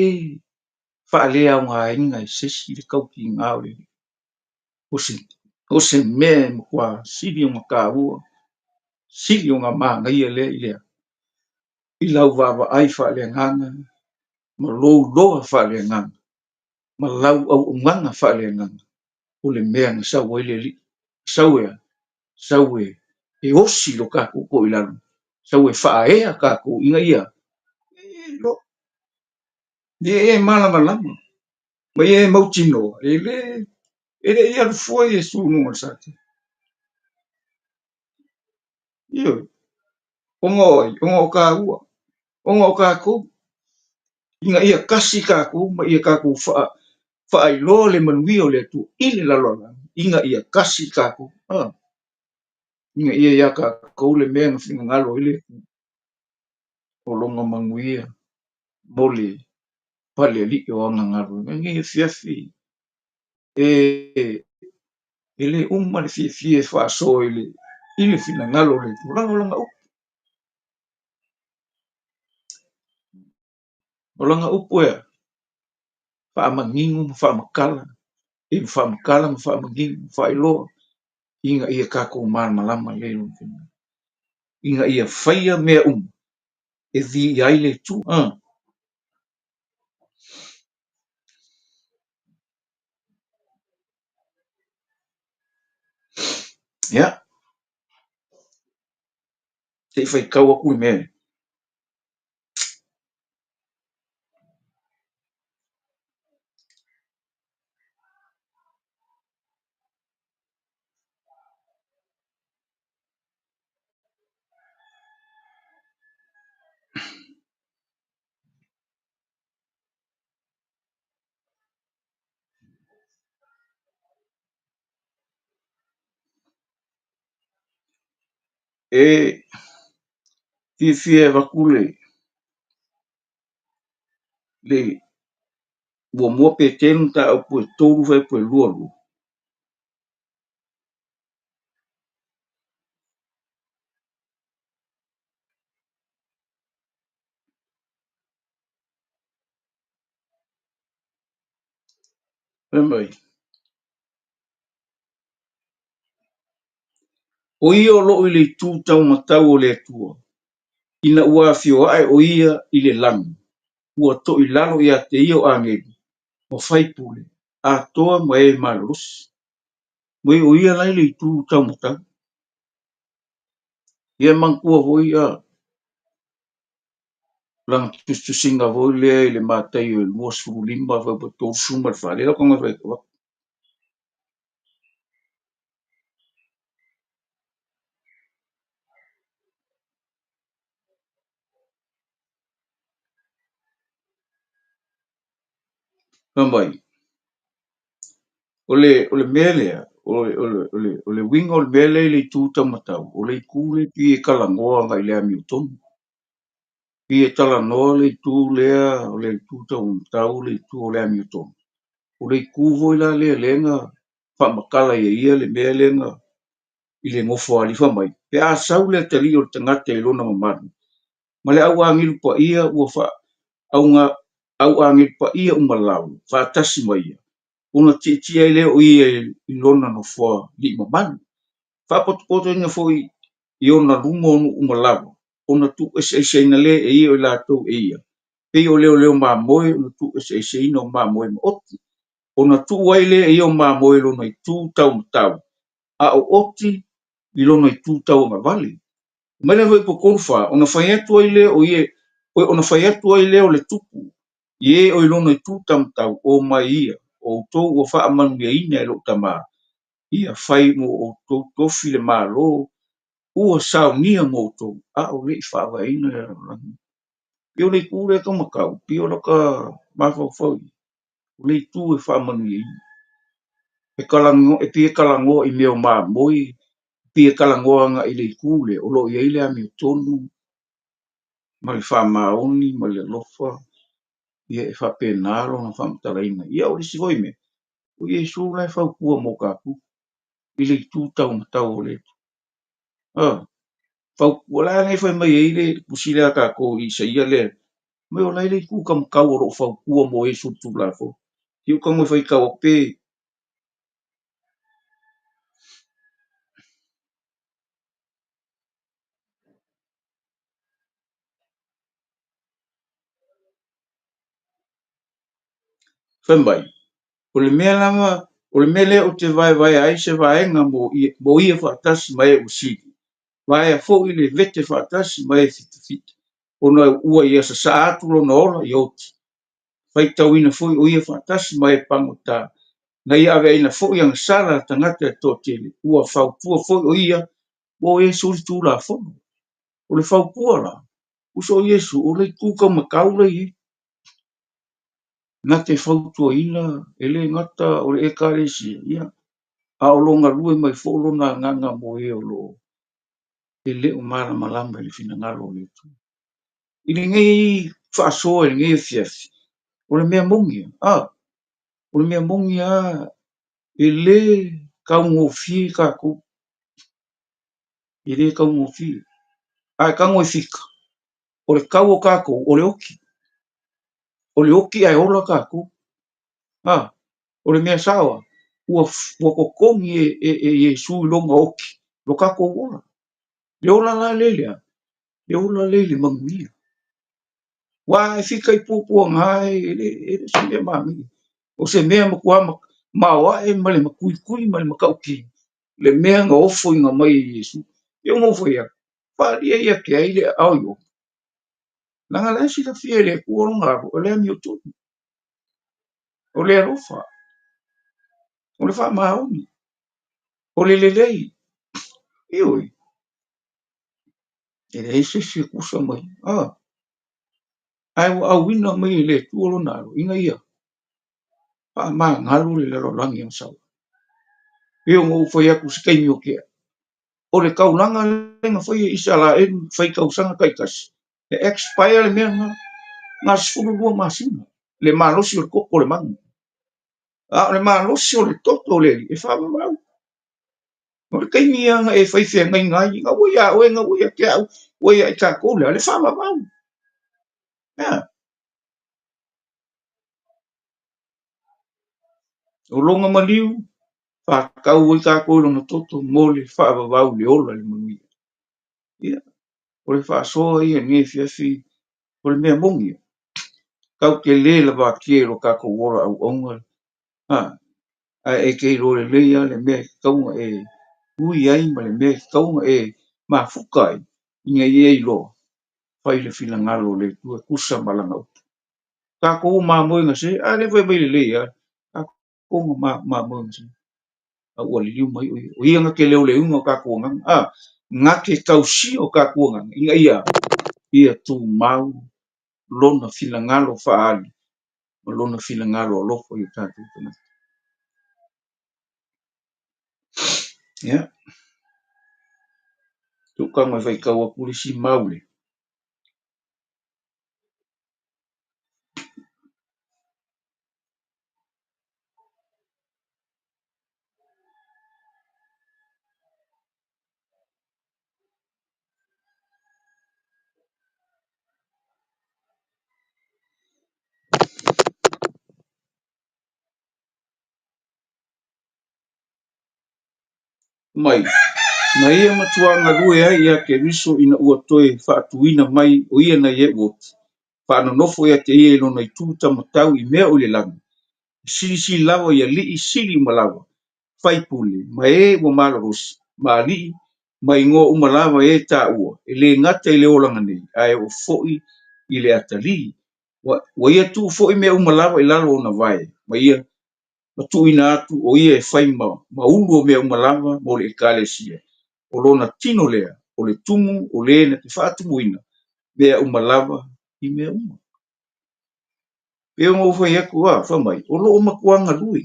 fa'alē aogāiga e sesi i le kaukiga o le o se mea e makuā sili o ga kāua sili o ga magaia lea i lau va'ava'ai fa'aleagaga ma lou loa fa'aleagaga ma lau au'augaga fa'aleagaga o le mea na sau ai le ali'i sau e osi lo kakou ko i lalo sau e fa'aea kakou iga ia ia e malamalama ma ia e mautinoa e lē i alufua iesu luga le sa tau ia oga o ai oga o kāua oga o kakou iga ia kasi kakou ma ia kakou fa'ailoa le manuia o le atua i le lalolagi iga ia kasi kakou iga ia iā kakou le mea na finagalo ai le o loga manuia mo le pale ali'i o agagalo agei afiafi e lē uma le fiafia e fa'aso i le finagalo o le atua laga upu ea fa'amagigo ma fa'amakala i le fa'amakala ma fa'amagigo ma fa'ailoa iga ia kakou malamalama lei lona finagalo iga ia faia mea uma e vi'i ai le atua ia se'i faikau aku i mea e fia vakule le ua mua pe tenu ta au pue toru vai pue lua lua. Mai. O ia o loo i le tū tau matau o le atua. Ina ua fio ai o ia i le langi. Ua to i lalo ia te ia o angeli. O fai pule. A toa ma e malos. Mai o ia lai le tū tau matau. Ia mangkua voi a lang tu singa voi lea i le matai o lua suru limba vai pa tō suma le whare. Lako ngai vai kawa. Mai. O le melea. O le winga o le mele i le tū tau matau. O le kūle pi e kalangoa ngai lea miutonu. Pi e tala noa le tū lea o le tū tau matau le tū o lea miutonu. O le kūvo i la lea lenga whamakala ia le mea lenga i le ngofo alifa mai. Pe a sau le tali o le tangata i lona mamanu. Ma le au angilu pa ia ua wha au angilu pa ia umalau. Whaatasi mai ia. Una tia i leo ia i lona no fua li mamanu. Whapotopoto ina fo i ona lumo onu umalau. Ona tu ese ina le e ia o la tau e ia. Pei o leo ma moe ona tu ese ina o ma moe ma oti. Ona tu waile e ia o ma moe lona i tū tau matau. A o oti i lona i tū tau ma vale. Mai le hoi po konfa, ona whai atu ai le o ie, ona whai atu ai le o le tupu. Ie o i lona i tū tau matau o mai ia. O tau o wha amanu ia ina e lo tama. Ia whai mo o tau tofi le maa lo. Ua sao nia mo o tau. A o le i wha awa ina e rangi. Pio le kūre ka makau. Pio la ka mawhau whau. O le i tū e wha amanu ia ina. E pia kalango i meo maa moi. Pia kalangoa nga i le kūle. O lo i eile a meo tonu. Ma le wha maoni, ma le lofa. Ia e wha penalo na wha mtalaina. Ia o le si hoi me. O Iesu lai whau kua mo kaku. I le tū tau matau o le. Whau kua lai nei whai mai eile. Pusile a kako i sa ia le. Mai o lai le kū kam kau o ro whau kua mo Iesu tu la fo. Hiu ka ngoi whai kau a pē. Whai mai. O le mea langa. O le mele o te vai ai se vaenga mo ia whaatasi mai e usiki. Vai a fo i le vete whaatasi mai e fita fita. Ona ua ia sa atu lo na ola i oti. Whai tau ina fo i o ia whaatasi mai e pangota. Na ia ave ina fo i ang sara tangata e tō tele. Ua whau tua fo i o ia. O Iesu li tū la fo. O le whau pua la. Uso Iesu o le kūkau makaura i. Na te whau tua ina. Ele ngata o le ekaresi. Ia. A o longa lue mai fo lona nganga mo e o lo. E leo mara malamba le fina ngalo le tu. Ili ngai whaasoa ili ngai fiafi. O le mea mongi. O le mea mongi e le kaungo fi kako. E le kaungo fi. Kaungo e fika. O le kau o kako. O le oki. O le oki ai ola kako. O le mea sawa. Ua kokongi e sui longa oki. Lo kako ola. Le ola la lelea. Le ola lele manguia. Wa e fika i pupua ngai. E se mea mami. O se mea makua mawa e male makui male makauki. Le mea nga ofo inga mai Yesu. E ngofo ia. Wharia ia ke aile au yo. Nanga lesi la fia le kuoronga. O le ami o tonu. O le arofa. O le wha maoni. O le lelei. Ioi. E le eise se kusa mai. Ai wa au wina mai le tuolo naro. Inga ia. Maa ngalu le lalo langi ang sawa. Io ngau fai aku sikai mio kia. o le kaulanga lenga whai isa la e whai kausanga kaikas. E expire le mea ngā sifuru lua māsina. Le mālosi o le koko le mangu. Le mālosi o le toto le li, e whawa wau. O le kaimianga e whai whea ngai ngai, ngā wai a oe, ngā wai a ke au, wai a i tā kōle, le whawa wau. O longa maliu, whakau o i tā kōle na toto, mō le whawa wau le ola le manui. O le whaasoa ia nge whiawhi, o le mea mongi. Kau ke le la wā kie lo kako wora au onga. E kei ro le leia le mea kaunga e hui ai ma le mea kaunga e mafukai. Inga i ei lo. Whai le whila ngalo le tua kusa malanga upu. Kako o mā moenga se, le whai mai le leia. Kako o mā moenga se. Ua li liu mai o ia nga ke leo le unga o kako o nganga. Nga ke kausi o kako o nganga. Inga ia tu mau lona whila ngalo whaali. Ma lona whila ngalo o lofo i tātou tana. Tukanga whai kaua kulisi maule. Mai. Na ia matuanga rue ai ia ke riso ina ua toe whaatuina mai o ia na ie wot. Whaanonofo ia te ia ilo nei tūta matau i mea o le langi. Sili lawa ia li sili umalawa. Whaipule, ma e ua malarosi, ma li, ma ingo umalawa e tā ua. E le ngata i le olanga nei, ai o foi i le atali. Wa ia tu foi mea umalawa i lalo o na vai. Ma ia, ma tu ina atu o ia e whai ma ulu o mea umalawa mo le ekalesia. O lona tino lea, o le tumu, o le na te whaatumuina, mea umalawa i mea uma. Pea ngau whai aku whamai, o loo makuanga lui.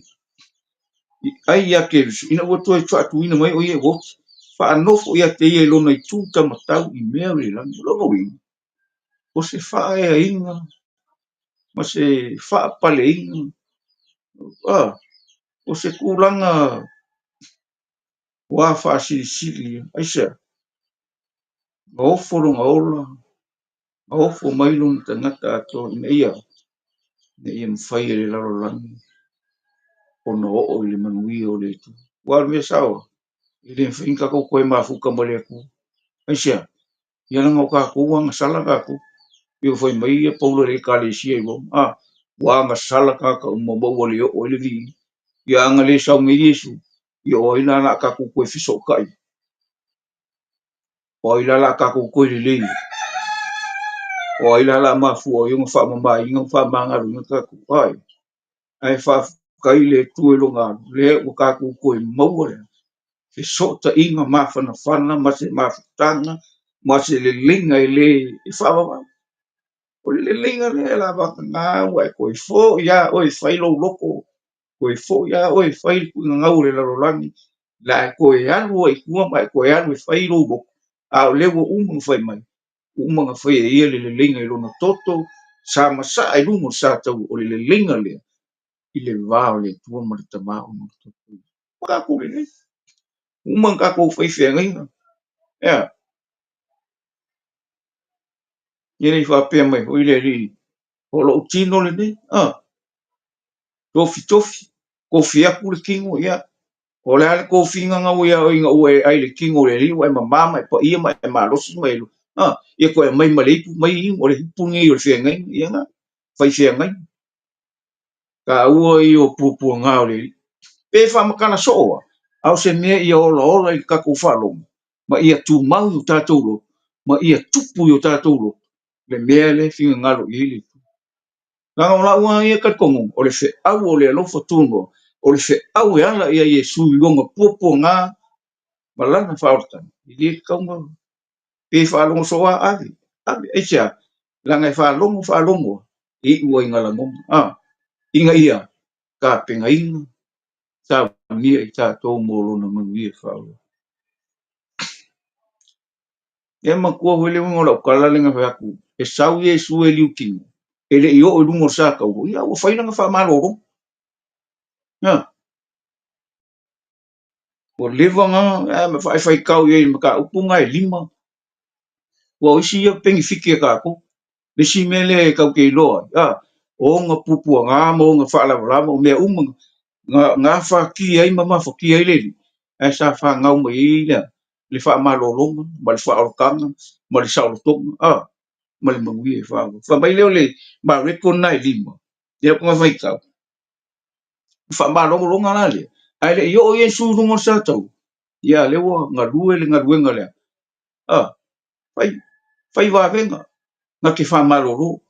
Ai ia ke risu, ina ua toi whaatuina mai o ia wot, whaanofo ia te ia lona i tūta matau i mea le langi, lono wingi. O se whae inga, ma se whaapale inga, o se kūlanga wā whaasirisiri, aisa, ma ofo runga ola, ma ofo mailun ta ngata ato ina ia mwhai le laro langi, o na o le manui o le tu. Wā mea sawa, i le mwhinka kou koe mafuka male aku, aisa, ia langa o kako wanga sala kako, ia whai mai ia paula le kalesia i wong, wanga sala kaka umamau le o le vi, ia anga le sau me Yesu, ia o ina na kako koe fiso kai, o ila la kako koe le lei, o ila la mafu o yung wha mamai, yung wha mangaru yung kako, ai wha kai le tue longa, le o kako koe maua le, ke sota inga mawhana whana, ma se mawhutanga, ma se le linga i le, i whawawa. O le linga le la waka ngā ua e koe fo, ia oi whailo loko, koe fo, ia oi whailo kunga ngau le larolangi, la e koe alu ai kua, ma e koe alu e whailo loko, a o lewa umanga whai mai, umanga whai e ia le linga i lona toto, sa masa ai lungo sa tau o le linga le, i le wao le tua marita mao ma toto. Kako le le, umanga kako whai whea ngainga, ia, ia nei whapea mai, hoi le li, holo utino le ne, tofi, kofi aku le kingo, ia, o le ale kofi nganga ua inga ua ai le kingo le li, ua e mamama e pa ia ma e marosi ma elu, ia koe mai ma le ipu, mai ingo le hipungi o le whea ngainga, ia nga, whai whea ngainga, ka ua i o pupua ngā o le li, pe whamakana soa, au se mea ia ola i kako whalonga, ma ia tu mau o tātou lo, ma ia tupu o tātou lo, le mea le whinga ngalo i hili. Langa o la ua ia katkongo, o le whe au o le alofa tūnoa, o le whe au e ala ia i e sui gonga pupua ngā, ma lana whaortan, i lia kaunga, pe whalongo soa eisia, langa e whalongo, i ua inga langonga, inga ia, ka penga inga, sa mia i tātou mōlo na manuia whaola. e makua hoi le ngora ukala le nga whaku, e sau Yesu e liu kingu, e le i o e lungo sa kau, ia ua whaina nga wha maloro, ia, ua lewa nga, me whai kau i e maka upunga e lima, ua isi ia pengi fiki e kako, le si mele e kau ke iloa, ia, o nga pupua ngā mo nga whaalawa lama, o mea umanga, ngā wha ki ai mama wha ki ai leli, ai sa wha ngau mai i lea, le wha malolonga, ma le wha orokanga, ma le sa orotonga, ma le mangui e wha, wha mai leo le, ma reko nai lima, ia kunga whai kau, wha malolonga na le, ai le i o Yesu rungo sa tau, ia lewa ngā rue le ngā ruenga lea, whai wawenga, ngā ke wha malolo,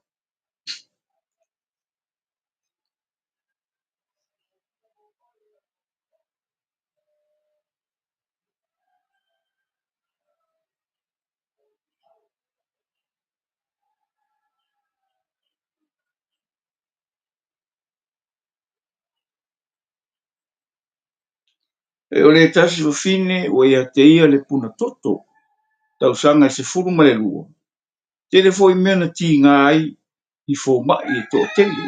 e o le tasi o fine, o ia te ia le puna toto, tau sanga se furu ma le lua, tele foi mena ti ngā ai, i fo mai e tō tele,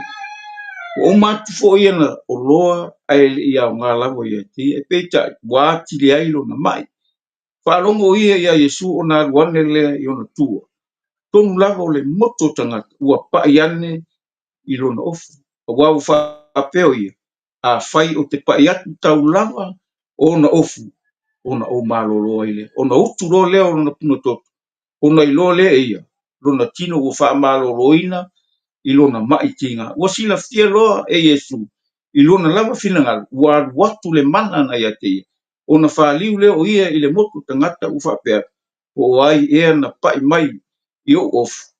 o matu fo ia na o loa, ai le ia o ngā lawa ia te ia, e peita, wāti le ailo na mai, whaalongo ia ia Yesu o nā ruane lea i ona tua, tonu lava o le moto tangata, ua pai ane i lona ofu, a wau whaapeo ia, a whai o te pai atu tau lava o na ofu, ona o malolo ile, ona utu lo leo ona puno toto, ona i lo lea ia, lona tino ua wha malolo ina, i lona maitinga, ua sila fia loa e Yesu, i lona lava finanga, ua watu le mana na ia te ia, ona whaaliu leo ia i le motu tangata u whapea, o ai ea na pai mai i o ofu,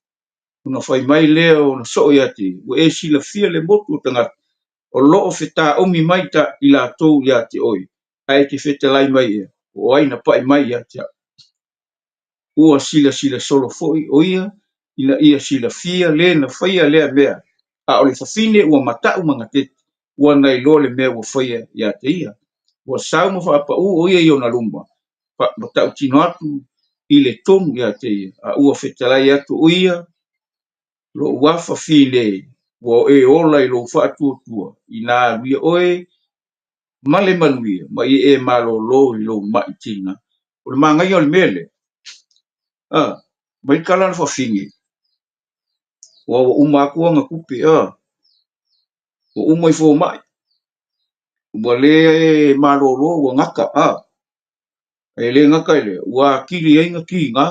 ona whai mai leo ona so ia te, ua e sila fia le motu tangata, o loo feta omi mai ta i la tou ia te oi, ai te feta lai mai ia, o ai na pai mai ia te ua sila solo foi o ia, ina ia sila fia le na whaia lea mea, a o le fafine ua matau mga tete, ua nei lo le mea ua whaia ia te ia, ua sau ma whaapa o ia i ona lumba, matau tino atu i le tomu ia te ia, a ua fetalai atu o ia, lo wafa fine, ua e ola i lo whaatua tua, ina wia oe, male manuia, ma i e malo lo i lo maitina, o le mangai o le mele, mai kala na whafingi, ua uma akua nga kupi, ua uma i fō mai, ua le malo lo, ua ngaka, e le ngaka ile, ua kiri e inga ki ngā,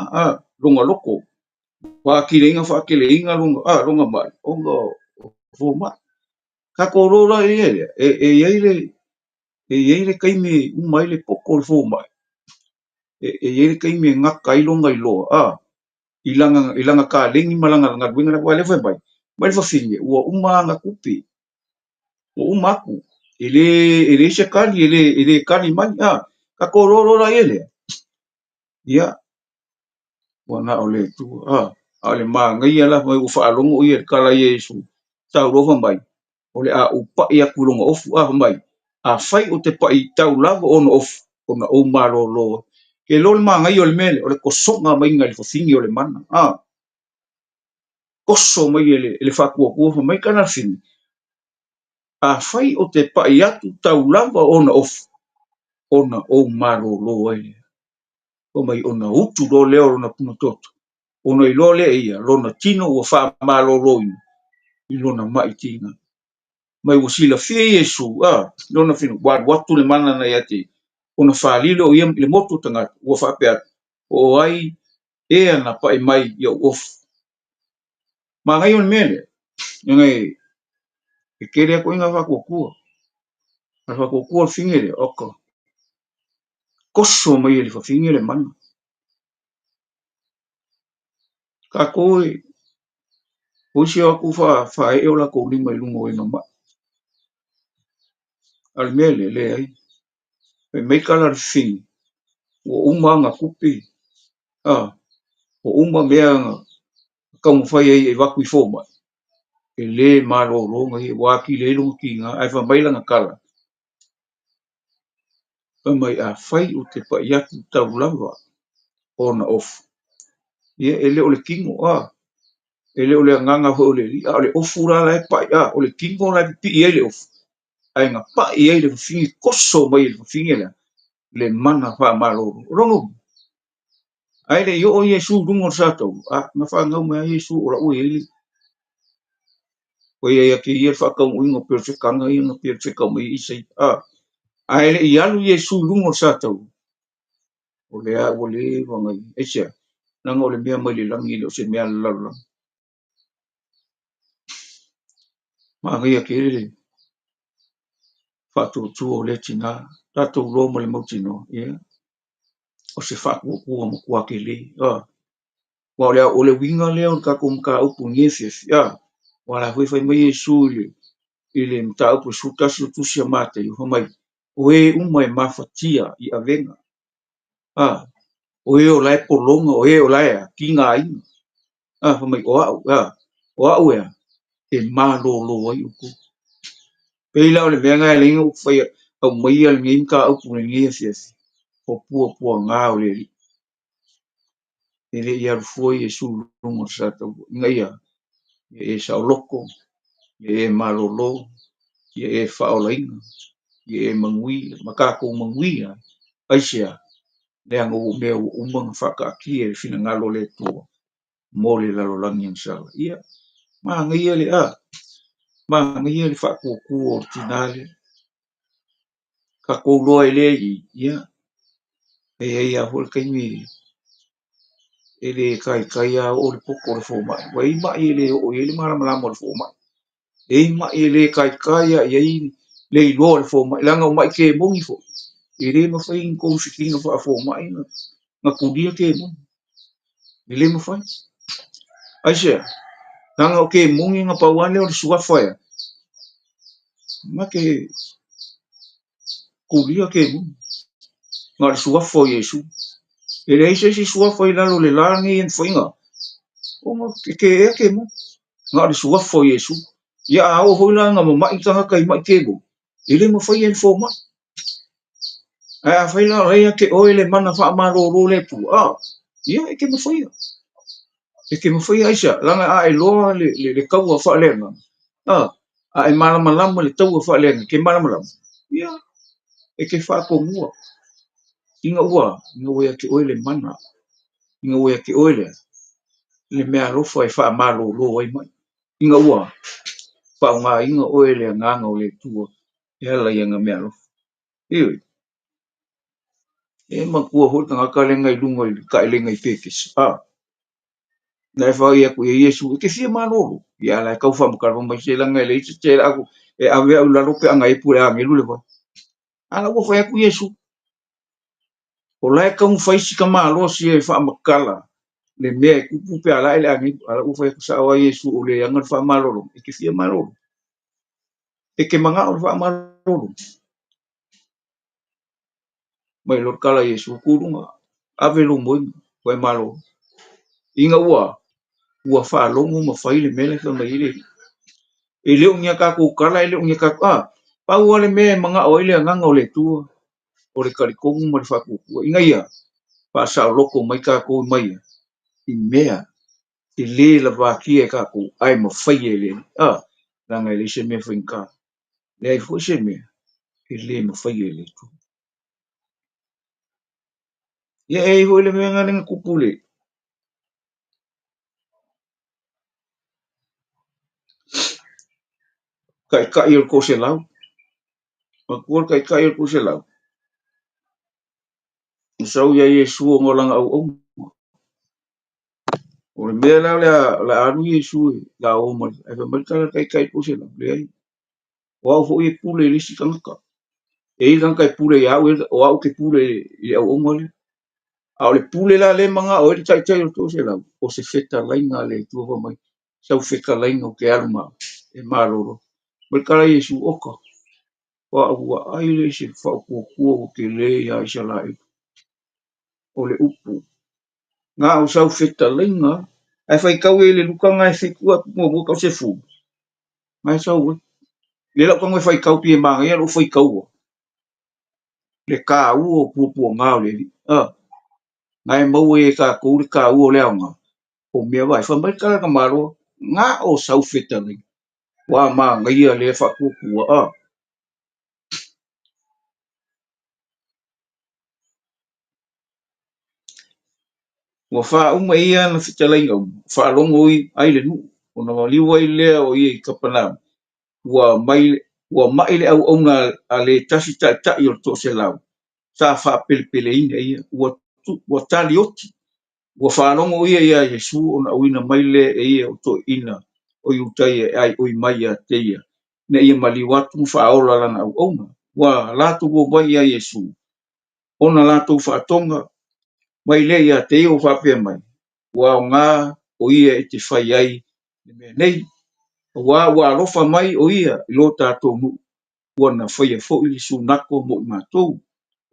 longa loko, ua kiri inga whakele inga longa mai, onga fō mai, ka korora e ele, e eire kaime uma ile poko le fō mai, e eire kaime ngaka ilonga iloa, ilanga ka lengi malanga nga winga na wale fai bai, mai whafinge, ua uma nga kupi, ua uma aku, ele se kali, ele kali mai, ka kororo la ele, ia, ua na ole tu, ale maa ngai ala mai ufa alongo ia kala Yesu, tau rofa mai, ole a upa ia kulonga ofu mai, a fai o te pai tau lava ono ofu, ona o malolo, ke lol maa ngai ole mele, ole kosonga mai ngai whafinge ole mana, koso mai ele whakua kua mai kana fini, a fai o te pai atu tau lava ona ofu, ona o malolo ele, o mai ona utu lo leo lona puna toto, ona i lo le ia, lona tino ua wha malolo ina, i lona maitinga, mai ua sila fia Yesu, lona finu, watu le mana na iate, ona whalilo o ia le moto tangata, ua whapea, o ai, ea na pai mai ia ofu, ma ngai on mele, ngai, e kere ako inga whakokua, a whakokua fingere, oka, koso mai ele whafingere mana, ka koe, oisi aku wha e ola kou lima i lungo e mama, al mele le ai, e meikala le fingi, o uma nga kupi, o uma mea nga, kaunga whai e waku i fōma, e le malo ronga he waki le lunga ki nga, ai wha maila nga kala, mai a whai o te pai atu tau lava, ona ofu, ia ele o le kingo ele o le nganga ho le o le ofura la pa o le kingo la pi ele of ai nga pa ele fingi koso mai le fingi le mana fa malo rongo ai le yo o Yesu dungo sato na fa nga mai Yesu ora o ele o ia ke ia fa ka mo ingo per se kanga ingo per se ka mai sei ai le ialu Yesu dungo sato o le a o le wangai esia nanga o le mea mai le langi le o se mea lala ma ngia ke le fa tu o le tina tatou lo mo le mautino ia o se fa ku mo ku ke le wa o le winga le o ka kum ka upu ngeses wala foi mai Yesu ile mta upu suta su tu se mate ho mai o e mai mafatia I avenga o e o lai polonga o e o lai ki nga ho mai o au e malo lo ai uku pe la le venga le ngu foi o mai le ngin ka upu ngeses o pua nga o le ele ia foi Yesu lungo sa nga ia e sa loko e malolo e faolainga e mangui makako mangui aisia le ango me umang fakaki e fina ngalo le tu mole la lo langi sa ia ma ngia le ma ngia le faku o tinale ka ko lo ele ia e ia hol kaimi ele kai o le poko le foma wai ma ele o ele mala mala mo le foma e ma ele kai ia le lo le foma langa mai ke mongi fo ele ma fai ko sikinga fa foma ina na kudia ke mo ele ma fai aisia langa o ke mongi nga pawane o le suwa fai ma ke kudia ke mo nga le suwa fo Yesu ele ise si suwa fai lalo le langi en fainga o ma ke mo nga le suwa fo Yesu ia o hoila nga ma mai tanga kai mai ke mo ele ma fai en foma a fai la rea ke oile mana fa maro le pu ia ke mo fai ke mo fai aisa langa ai lo le kau fa le nga ai mala malama le tau fa le ke mala malama ia ke fa ko mua inga ua ke oile mana inga ua ke oile le mea rofa e fa maro lo ai mai inga ua fa nga inga oile nga o le tua ia la ia nga mea rofa e ma kua hol tanga ka le ngai lungo ka le ngai pekes na fa ia ku Yesu ke fia malolo ia la ka fa ka mo se la ngai le se la ku e ave u la rope ngai pu a ngelu le va ala ko fa ku Yesu o la ka un fa si ka malo si e fa makala le me ku pu pe ala ile ngai ala ku fa ku sa wa Yesu o le ngai fa malolo e ke fia malolo e ke manga o fa malolo mai lo kala Yesu ku lunga ave lo mo ko malo inga ua fa longo ma fa ile mele fa mai ile ele unya ka ku kala ele unya ka pa ua le me manga o ile nganga o le tua o le karikongu ma le fa ku inga ia pa sa loko mai ka ku mai I mea I le la va ki e ka ku ai ma fa ile la ngai le se me finka le ai fu se me I le ma fa ile tu ia e ho le me ngani ku pule ka il ko se lau ma ku ka il ko se lau sau ia Yesu ngolanga au o le mea la anu Yesu la o ma e fa mai kai ko se lau le ai o au fo I pule le si kanaka e I kan kai pule ia o au ke pule I au ngole a le pule la le manga o le tai tai o to se lau o se feta lainga le tu va mai sau feta lainga o ke alma e maloro mai kala Yesu oka wa ai le se fa o ke le ia isa la o le upu nga o sau feta lainga ai fai kau e le luka ngai se kua mo ka se fu mai sau le la kong fai kau pie ma ia lo fai kau le ka u o pu nga le ngai mau e ka ku le ka u le nga o mea vai fa mai kala ka maro nga o sau fetali wa ma ngai le fa ku a wa fa uma ia na fetali ngau fa longo ai le nu o na li wai le o i kapana wa mai le au ona a le tasi ta i o to se lau sa fa pele ina ia wa tali oti wa fa longo ia Yesu ona uina mai le ia o to ina o yutai ai o mai a te ia na ia mali watu fa ola lana au ona wa latu wo mai ia Yesu ona latu fa tonga mai le ia te o fa pe mai wa nga o ia e te fai ai me nei wa rofa mai o ia lo tatou nu ua faia fo'i le sunako mo i matou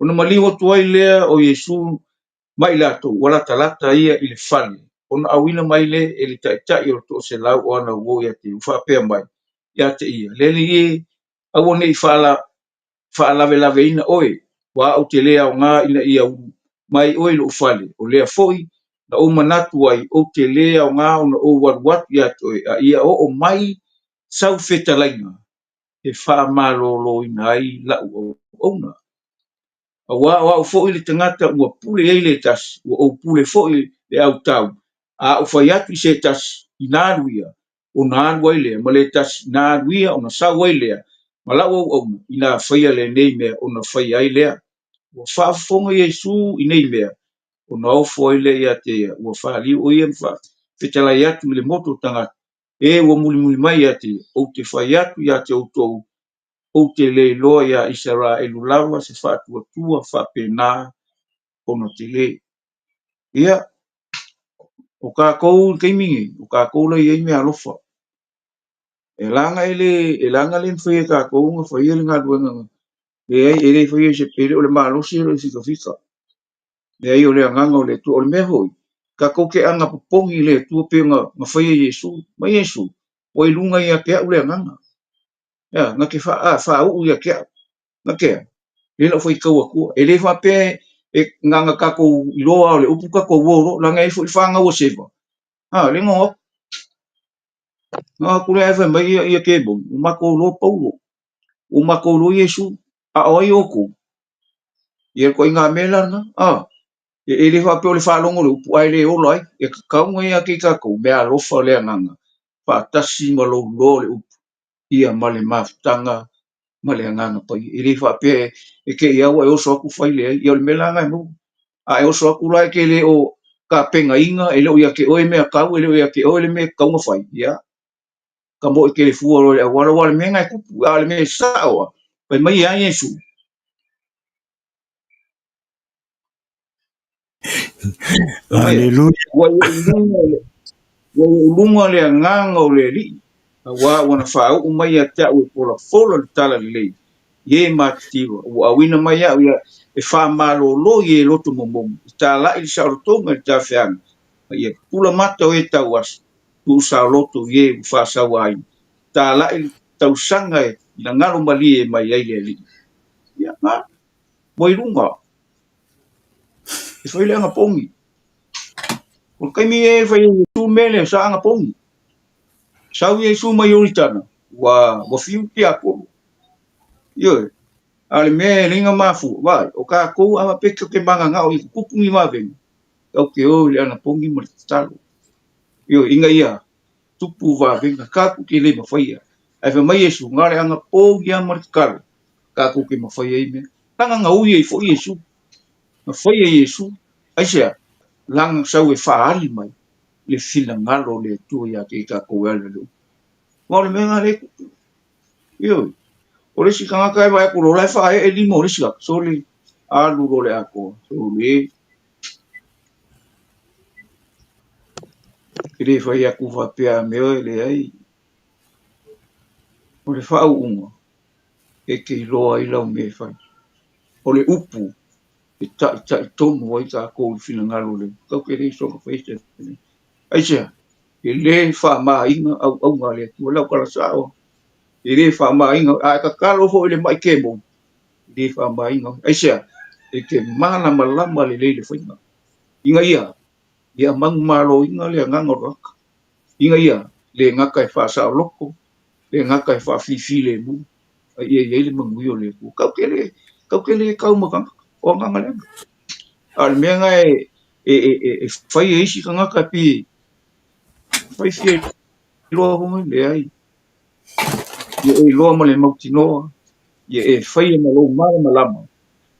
ona maliu atu ai lea o Iesu mai latou ua latalata ia i le fale ona auina mai le e le ta'ita'i o le to'aselau o ana uō ia te fa'apea mai ia te ia le ali'i aua ne'i fa'alavelaveina oe ua a'u te lē aogā ina ia ulu mai oe i lo'u fale o lea fo'i na ou manatu ai ou te lē aogā ona ou alu atu iā te oe a ia o'o mai sau fetalaiga e fa'amālōlōina ai la'u ouna auā o a'u fo'i le tagata ua pule ai le tasi ua ou pule fo'i le ʻautau a a'u fai atu i se tasi ina alu ia ona alu ai lea ma le tasi ina alu ia ona sau ai lea ma la'u au'auna ina faia lenei mea ona fai ai lea ua fa'afofoga Iesu i nei mea ona ofo ai lea iā te ia ua fa'aliu o ia ma fetalai atu i le moto tagata e ua mulimuli mai iā te ia ou te fai atu iā te outou ou te leiloa ia Isaraelu lava se fa'atuatua fa'apena ona te lē ia o kākou kaimigi o kākou lai ai mea alofa e langa le mawhaia kākou nga whaia le ngā luenga e ai e rei whaia se pere o le mālosi o le fika e ai o le anganga o le tua o le mea hoi kākou ke anga popongi le tua pe nga whaia Iesu ma Iesu o i lunga ia ke au le anganga ya nga ke wha au ia ke nga ke le no foi kau aku e le fa pe e nga kākou i loa o le upu kākou woro la ngai foi whanga o seva le ngo nga kule ai mai ia ke bo uma ko lo paulo uma ko lo Yesu a oi oku ia ko inga mela na e le fa pe o le fa longo le upu ai le o lai e ka ngai ia ke kākou me a lofa le nganga fa tasi ma lo le upu ia male maftanga male nganga pai e le fa pe e ke ia o so ku fai le ia le mela ngai mo a e so ku lai ke le o ka penga inga e le o ia ke o e me ka o le o ia ke o le me ka ngo fai ia ka mo ke le fu o le wala me ngai ku ale me sa o pe mai ia Yesu Hallelujah. wa lunga le nganga o le li wa wana fa o mai ia ta o fola le tala le ye matiro wa wina mai ia e fa malo lo ye loto momo ta la il sa roto me ta fian ye pula mata o e ta was tu sa loto ye fa sa wai ta la il tau sanga e na ngalo mali e mai ai le li ya nga moi lunga e foi le nga pongi o kai mi e foi tu mele sa nga pongi sa ye su mai oritana wa fiu ti apo yo ale me ringa mafu wa o ka ko ama peke ke manga nga o kupungi ma ven o ke o le ana pongi mo talo yo inga ia tupu va venga ka ku ke le ma faia ai fa mai Yesu ngale anga pongi ama kar ka ku ke ma faia me tanga nga u ye fo Yesu ma faia Yesu ai sia lang sau e fa ali mai le fila ngalo le tu ya ke ka ko ele lu mo le me ngale yo o le sikanga kai vai ku lo lai fa e limo le sika so le a lu lo le ako so le kire fa ia ku fa pe a me le ai o le fa unga e ke lo ai la me fa o le upu e ta tomu wai ka ko le fina ngalo le ka ke re so ka fa iste ai sia e le fa ma inga au nga le tu la ka sa o e le fa ma inga a ka ka lo fo le mai ke mo le fa ma inga ai sia e ke mana malama le fa inga ia ia mang malo inga le ngangorok inga ia le ngaka e fa sa loko le ngaka e fa fifi le mu ia ia le mangui o le ku kau kele kau maka o nganga le al menga e fai e isi kanga ka pi fai fie loa honga le ai ia e loa ma le mautinoa ia e fai ma lo mara malama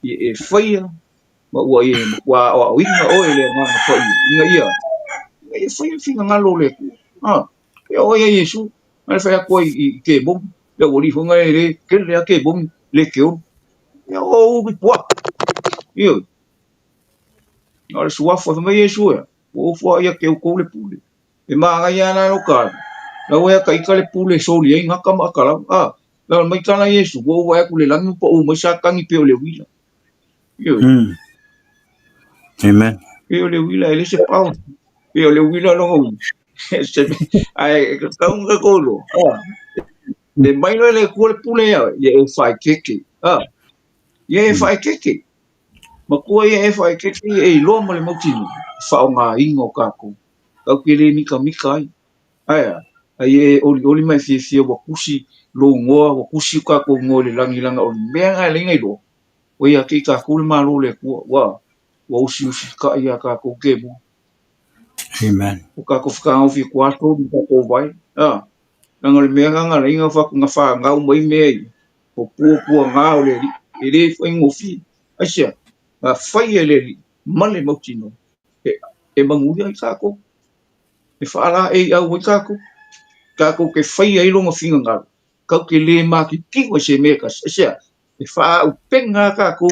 ia e fai ma ua ia wa o inga o le nganga fai inga ia e fai finga ngalo le ku e o ia Yesu al fai ko i ke bom le wori honga le ke le ke bom le ke o ia o bi po ia al suafa ma Yesu o fo ia ke ko le pule e ma ga ia na no ka la wea ka ikale pule soli ai ngaka makala la mai kana Yesu wo wa ku le langu po o mai sa kangi pe o le wila yo Amen. pe o le wila ele se pau pe o le wila lo se ai ka un ka kolo e mai no le ku le pule ya ye e fai keke ye e fai keke ma ku ye e fai keke e lo mo le motino fa o nga ingo ka ko ka ke le mika mika ai ai e oli mai fie wa kusi lo ngoa wa kusi ka ko ngole langi langa o menga le ngai lo o ia ke ka ko ma lo le ku wa usi ka ia ka ko ke bu Amen. o ka ko fika o fi kwato ni ka ko vai nanga le menga nga le nga fa nga fa nga o mai me o pu nga o le ele foi ngo fi asia a fai ele male mo tino e mangu ia ka ko e fa ala e au ka ko kako ke fai ai longa finga ngalo kau ke le ma ki kiwa se me ka se e fa u penga ka ko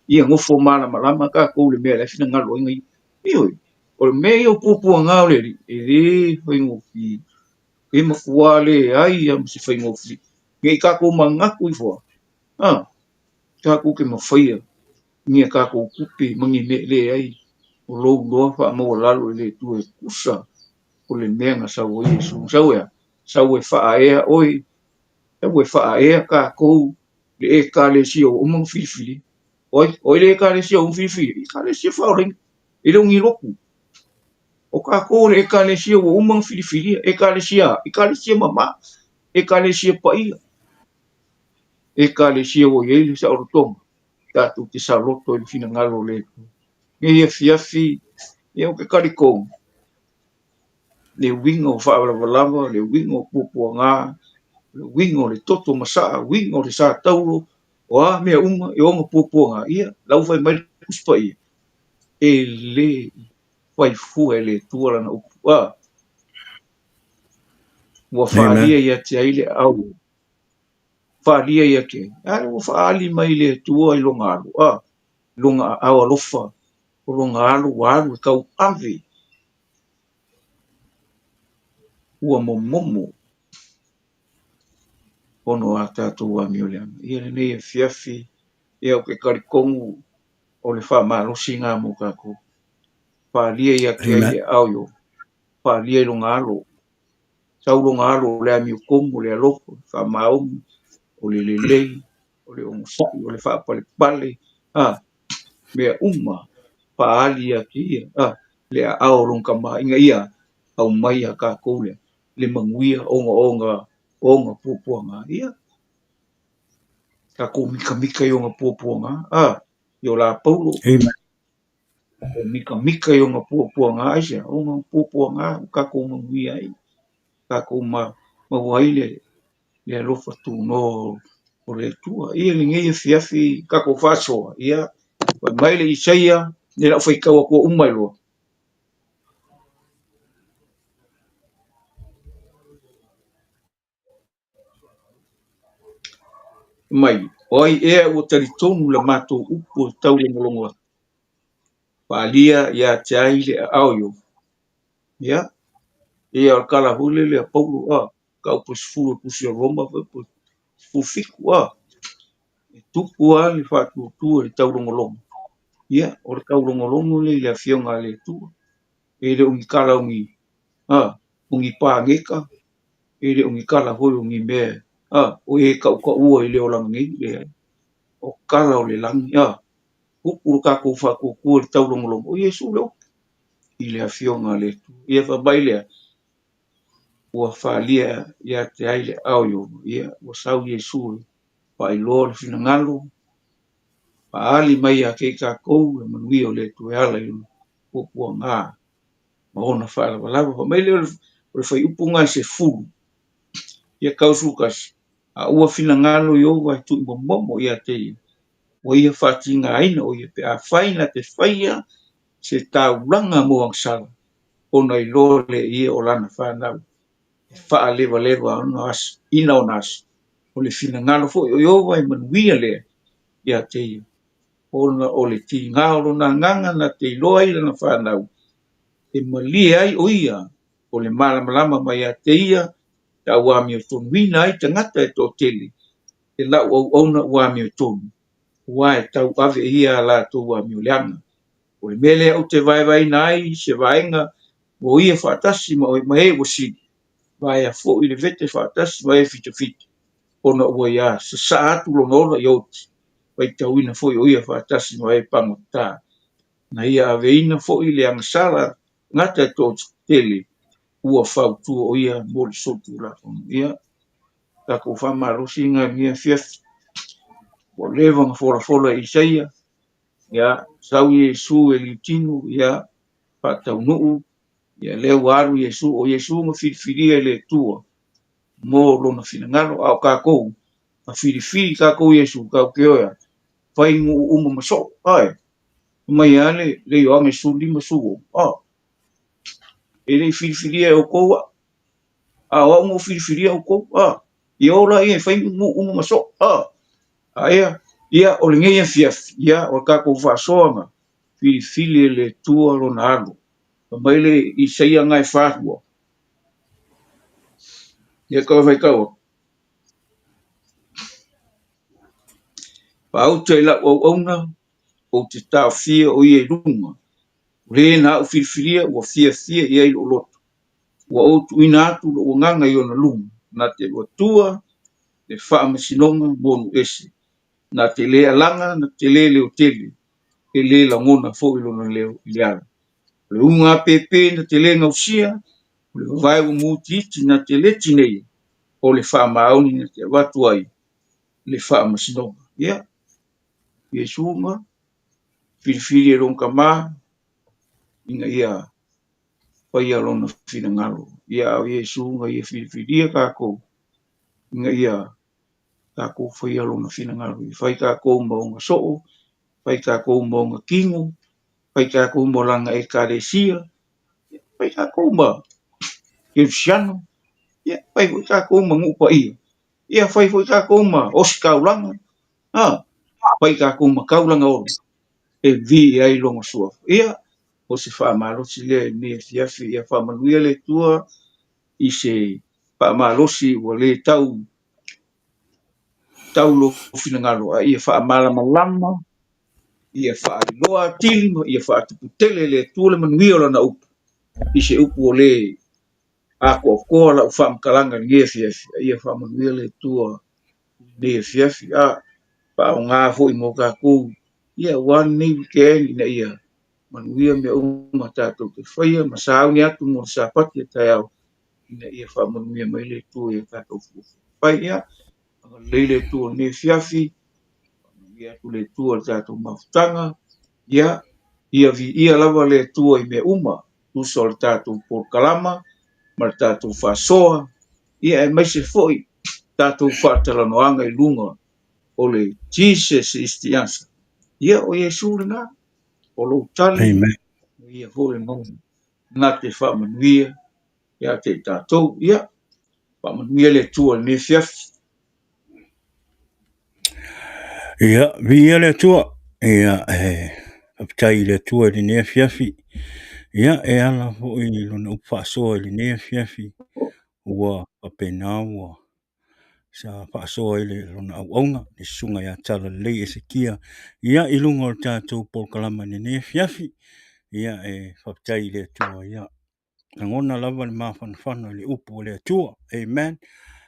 ia ngofo mana malama ka ko le me le finga ngalo ngai io o me io pupu ngalo le le foi ngofi e ma fuale ai am se foi ngofi ngai ka ko manga ku fo ka ko ke ma fai ni ka ko kupi mangi me le ai o lo fa mo lalo le tu e kusa o le menga sa o Yesu sa o fa aea oi e o fa aea ka ko le e ka le si o umang filifili oi le ka le si o umang filifili ka le si fa ring e le ngi roku o ka ko le ka le si o umang filifili e ka le si mama e ka le si pa ia e ka le si o ye sa o tonga ta tu ki sa loto le fina ngalo le e fiafi e o ke kaliko le wingo fa lava le wingo pupuanga le wingo le toto masa wingo le sa tauro o a mea uma e onga pupuanga ia lau fai mai kuspa ia e le fai fu e le tuala na upu ua whaalia ia te aile au whaalia ia ke ua whaali mai le tua i longa alu longa au alofa o longa alu wa alu e kau ave ua momomo ono a tātou a miuleana. Ia le nei e fiafi, ia o ke karikongu o le wha maalosi ngā mō kako. Whaalia ia ke ai le au yo, whaalia i longa alo. Sau longa alo le amiu kongu, le aloko, wha maomu, o le lelei, o le ongosai, o le wha pale pale, mea uma, whaalia ke ia, le a ao longa maa inga ia, au mai a kako le manguia onga pupuanga ia. Kako mika i onga pupuanga, yo la paulo. Kako mika i onga pupuanga aisia, onga pupuanga, kako manguia ai, kako mawai le alofa tu no o le tua. Ia le ngei fiafi kako fasoa, ia, mai le isaia, le lau whaikaua kua umailoa. Mai, oi ea ua taritonu la mātou upu o tau le molongoa. Pālia ia te ai le ao yo. Ia, ia o kala hule le a paulo ka upo sifuru pusi o Roma, upo sifuru fiku e tupu le whātua le tau longolongo. Ia, o le tau longolongo le fionga le tua. E le ungi kala ungi pāngeka, e le ungi kala hoi ungi mea, o e ka ua i le o langa ngai, o kala o le langi, upu ka ko whakukua le tau longolongo. O Yesu leo, i le afionga le tu. Ia whabai lea, ua whalia ia te aile au yo, ia ua sau Yesu pa i loa le fina ngalo, pa ali mai a kei kākou, e manui o le tu e ala i kukua ngā, ma ona whaala walawa, pa mai le o le whai upunga i se fulu, ia kausukas, a ua fina ngalo yo wai tu i momo ia te ia, o ia whatinga aina o ia pe a whaina te whaia, se tauranga mo ang sala, ona i loa le ia o lana whanau, wha lewa lewa ana as, ina o nas, o le fina ngalo fo, o yo wai manuia le, ia te ia, ona o le ti ngā o na nganga na te iloa i lana whanau, e malia ai o ia, o le malamalama mai a te ia, ta uami o tonu wina ai te ngata e tō tele, e lau au auna uami o tonu, ua e tau ave ia la tō uami o leanga, o le mele au te vai na ai, se vaenga, o ia whaatasi ma e wasi, vai a fo i le vete whaatasi ma e fita fita, ona ua ia, sa sa atu lo ngora i oti, vai tauina fo i o ia whaatasi ma e pangota, na ia aveina fo i le angasala, ngata e tō tele, ua whautu o ia mōli sotu la ia, tako whamarosi ngā mia fiaf, o lewa ngā fora i saia, ia, sau Yesu e liutinu, ia, whatau nuu, ia leo waru Yesu, o Yesu ngā whiriwhiria le tua, mō lona whinangalo, au kākou, a whiriwhiri kākou Yesu, kau keoia, whai ngu uma maso, ai, mai ale, le yoange su lima suo, e le whiriwhiria o koua, a o ngu whiriwhiria o koua, i ola e whai ngu uma maso, ia o le ngeia fiaf, ia o kākou whaasoanga, whiriwhiri le tua lona alo, mai le i saia ngai whātua, ia kau whai kau, pa au te la o auna, o te tau fia o ia runga, le na au whiriwhiria, ua fia ia i lo loto, ua o tu ina atu lo nganga i ona lunga, na te ua tua, le wha masinonga monu ese, na te le alanga, na te le leo tele, e le la ngona fo i lona leo i leana. Le unga pepe na te le ngausia, le vai o muti iti na te le tinei, o le wha maoni na te watu ai, le wha masinonga. Ia, Yesu ma, whiriwhiri e ronka mā, inga ia, pai alona whina ngalo. Ia au Yesu nga ia whiriwhiria kākou, inga ia, kākou whai alona whina ngalo. Whai kākou maunga soo, whai kākou maunga kingo, whai kākou maulanga e kāresia, whai kākou ma Kirsiano, ia, whai kākou ma ngupa ia. Ia whai kākou ma oskaulanga, whai kākou ma kaulanga ora, e vi ai longa sua. Ia, o se whaamalosi le ne fiafi, ia whaamanuia le tua, i se whaamalosi ua le tau lo whinangalo, ia whaamalamalama, ia whaaliloa tilima, ia whaatuputele le tua le manuia o lana upu, i se upu o le ako koa la whaamkalanga ni e fiafi, ia whaamanuia le tua ne fiafi, pao ngā hoi mo kākou, ia wan ni wikendi na ia, manuia me uma tātou te whaia, masau ni atu mo sa pati e tai au, ina ia whaamanuia mai le tua ia tātou fufu. Pai ia, leile tua ne fiafi, ia tu le tua tātou mafutanga, ia vi ia lava le tua i me uma, tu sol tātou por kalama, ma tātou whasoa, ia e mai se foi, tātou whātalanoanga i lunga, o le Jesus Istiansa. Ia o Yesu ringa, o lo tali, ia hoi ngongu, nā te whaamanuia, ia te tātou, ia, whaamanuia le tua ne fiafi. Ia, via le tua, ia, aptai le tua le ne fiafi, ia, e ala ho i lona upwhasoa le ne fiafi, ua apena ua, sa whaasoa i le lona auaunga, le sunga ia tala le e se kia, ia ilunga o tātou polkalama ne fiafi, ia e whaptai le tua, ia, ngona lava le mawhanawhana le upu le tua, amen.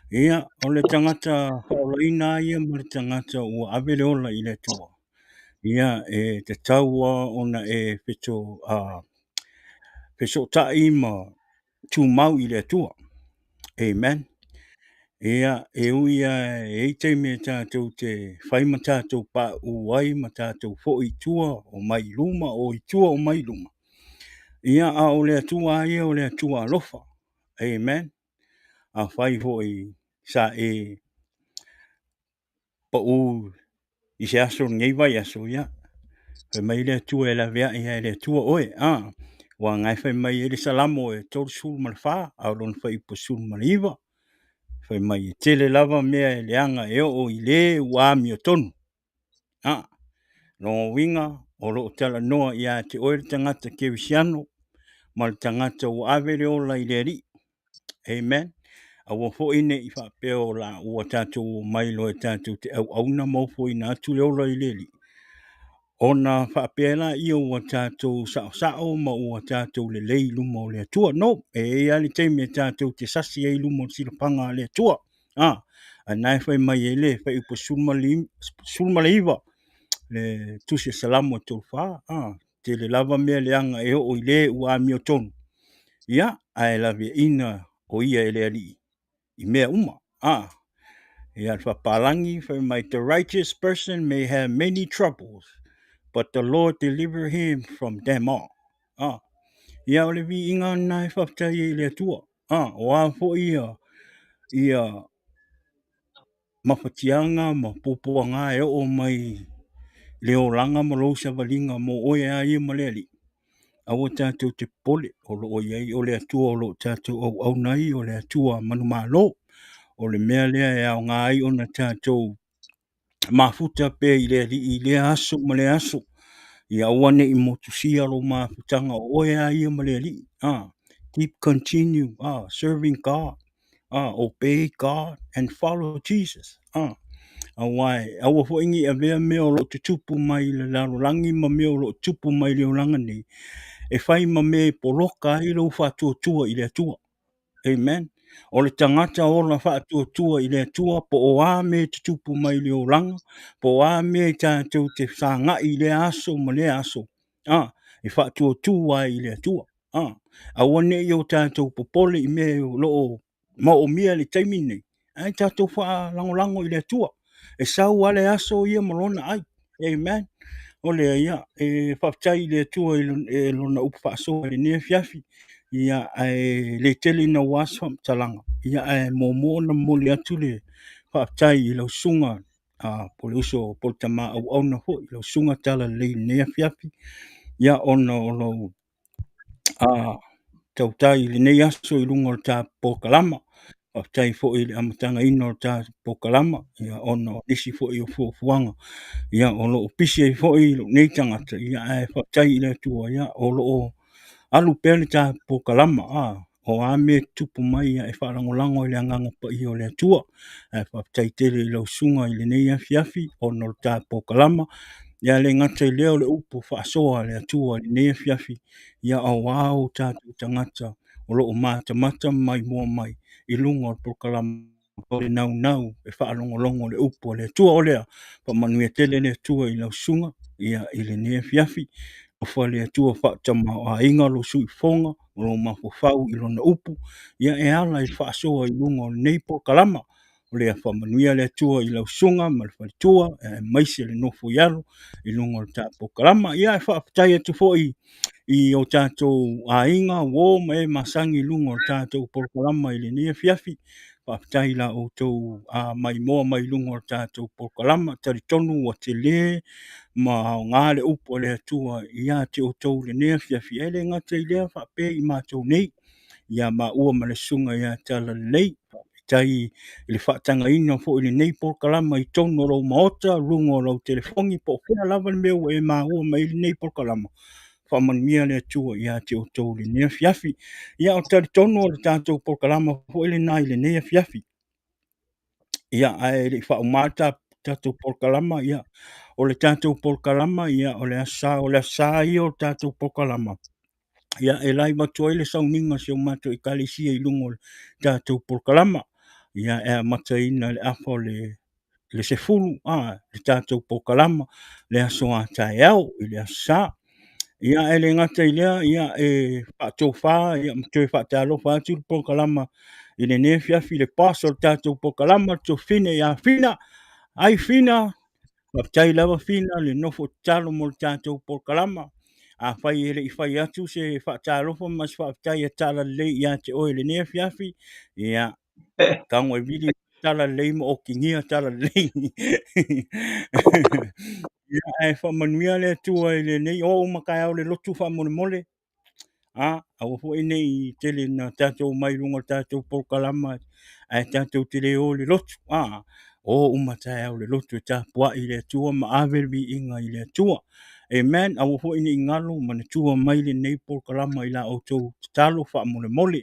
Ia, o le tangata haolaina ia ma le tangata ua awele ola i le tua. Ia, e te taua ona e whito Pesota'i ma tumau i le atua. Amen. Ia e uia e te me tātou te whai ma tātou pa uai ma tātou fo i tua o mai luma o i tua o mai luma. Ia a o le atua ia o le atua alofa. Amen. A whai fo i sa e pa u i se aso ngei vai aso ia. Whai mai le atua e la vea ia le atua oe. Wa ngai whai mai e le salamo e tolu sulu ma le wha. A lon whai po sulu ma le iwa. Whai mai tele lava mea e leanga e o i le ua mi o tonu. No winga o lo tala noa ia te oe tangata ke visiano ma le tangata ua ave le ola i le ri. Amen. A ua fo ine i whapeo la ua tātou mai lo e tātou te au auna mau fo ina atu le ola i le ri. Ona whapela i ua tātou sao ma ua tātou le lei luma o le atua. No, e ali teime tātou te sasi e luma o silapanga le atua. A nai whai mai e le, whai upo sulma le iwa, le tusi salamo tō wha, te le lava mea le anga e o i le ua mi o tonu. Ia, ai lawe ina o ia e le ali, i mea uma. Ia whapalangi, whai mai, the righteous person may have many troubles, but the Lord deliver him from them all. Ia o le vi inga nai whaftai e le atua. O a fo ia mawhatianga ma pupuanga e o mai leo langa ma lousa valinga mo oe a ia maleali. Awa tātou te pole o lo o iei o le atua o lo tātou au nai o le atua manumalo. O le mea lea e au ngai o na tātou mafuta pe i le aso ma le aso. I awane i motusia lo mafutanga o oe a ia maleali. Keep continue serving God. Obey God and follow Jesus. Awa fo ingi a vea meo lo te tupu mai le larolangi ma meo lo tupu mai le olanga ni. E whai ma me poloka i lo whatua tua i le atua. Amen. O le tangata o la whatua tua i le atua po o a me te tupu mai le olanga, po a me tātou te whanga i le aso ma le aso. E whatua tua i le atua. Awane i o tātou popole i me lo ma o mia le taimine. Ai tātou wha lango i le atua. E sau ale aso ia malona ai. Amen. O le ia e whaftai le atua e lona upa aso le nea fiafi. Ia e le tele na waswa talanga. Ia e momo na mole atu le whaftai i lau sunga. Po le uso po le tama au na ho. I lau sunga tala le nea fiafi. Ia ono tautai le nei aso i lunga o tā pokalama. Tai fo i amatanga ino ta pokalama ia ono isi fo i fuanga ia ono pisi fo i nei tangata ia e tai le tua ia o alu pele ta pokalama o ame tupu mai e wharangolango i le anganga pa i o le tua e tai tere i lau sunga i le nei afiafi ono ta pokalama ia le ngata i leo le upo whaasoa le atua i nei afiafi ia au wao tātou tangata o loo mata mai mua mai i lunga o pokalama o le nau e whaalongolongo le upo le tua o lea pa manuia tele le tua i lau sunga ia i le nea fiafi o wha le tua whaatama a inga lo sui fonga o lo mafofau i lona upo ia e ala i whaasoa i lunga o nei pokalama o lea wha manuia le tua i lau sunga ma le whalitua e maise le nofo ialo i lunga o ta pokalama ia e whaapatai atu fo i o tātou a inga wō me masangi lunga o tātou pokalama i le nea fiafi whaapatai la o tau a mai moa mai lunga o tātou pokalama tari tonu o te le ma ngā le upo le atua ia te o tau le nea fiafi e le ngata i lea whaape i mātou nei ia ma ua ma le sunga ia tala nei whaapatai i le whaatanga ina fo i le nei pokalama i tonu o rau maota lunga o rau telefongi po whina lava le meo e ma ua mai le nei pokalama whamanuia le atua ia te o tau le nea fiafi. Ia o tari tonu o le tātou pokalama fo ele nai le nea fiafi. Ia ae le whaumata tātou pokalama ia o le tātou pokalama ia o le asa i o tātou pokalama. Ia e lai matua i le sauninga se o matua i kalisia i lungo le tātou pokalama. Ia e mataina le afa le sefulu le tātou pokalama le aso a tae au i le asa. ia ele ngata i lea ia whaatofa ia mtue whaatalofa atu le pokalama i le ne fiafi le paso le tātou pokalama to fine ia fina ai fina whaptai lava fina le nofo talo mo le tātou pokalama a whai ele i whai atu se whaatalofa mas whaptai a tala le ia te oe le ne fiafi ia kaunga i vili tala le mo o kingia tala le ia e whamanuia le tua i le nei o makai au le lotu whamone mole a au fo ine i tele na tātou mai runga tātou pokalama ai tātou te leo le lotu o umatai au le lotu e tāpua i le tua ma avelvi inga i le tua amen au fo ine i ngalo ma le tua mai le nei pokalama i la autou talo whamone mole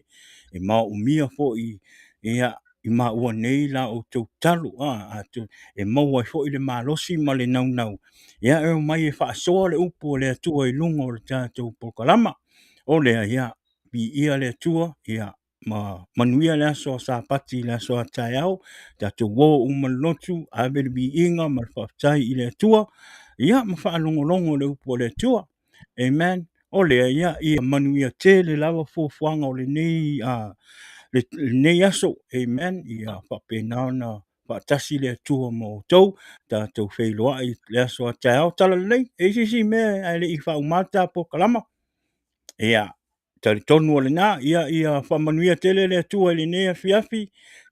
e mau umia fo i ia i ma ua nei la autou talo atu e mau ai fo i le malosi ma le nau nau ia e mai e whaasoa le upo le atua i lunga o le tātou pokalama o lea ia pi ia le atua ia manuia le aso a sapati le aso a tai au tātou wō umalotu a vele bi inga ma le whaftai i le atua ia ma whaalongolongo le upo le atua amen o lea ia manuia te le lava fuafuanga o le nei le nei aso amen ia whapenao na whaatasi le atua mo tau tātou whailoa i le aso a tai au tala nei si mea ai le i whaumata po kalama ia tali tonu o le nā ia whamanuia tele le atua i le nea fiafi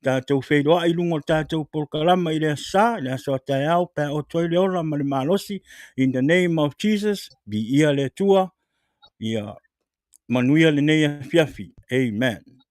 tātou whailoa i lungo tātou po kalama i le asa le aso a tai au pē o toi le ora ma le malosi in the name of Jesus bi ia le atua ia manuia le nea fiafi amen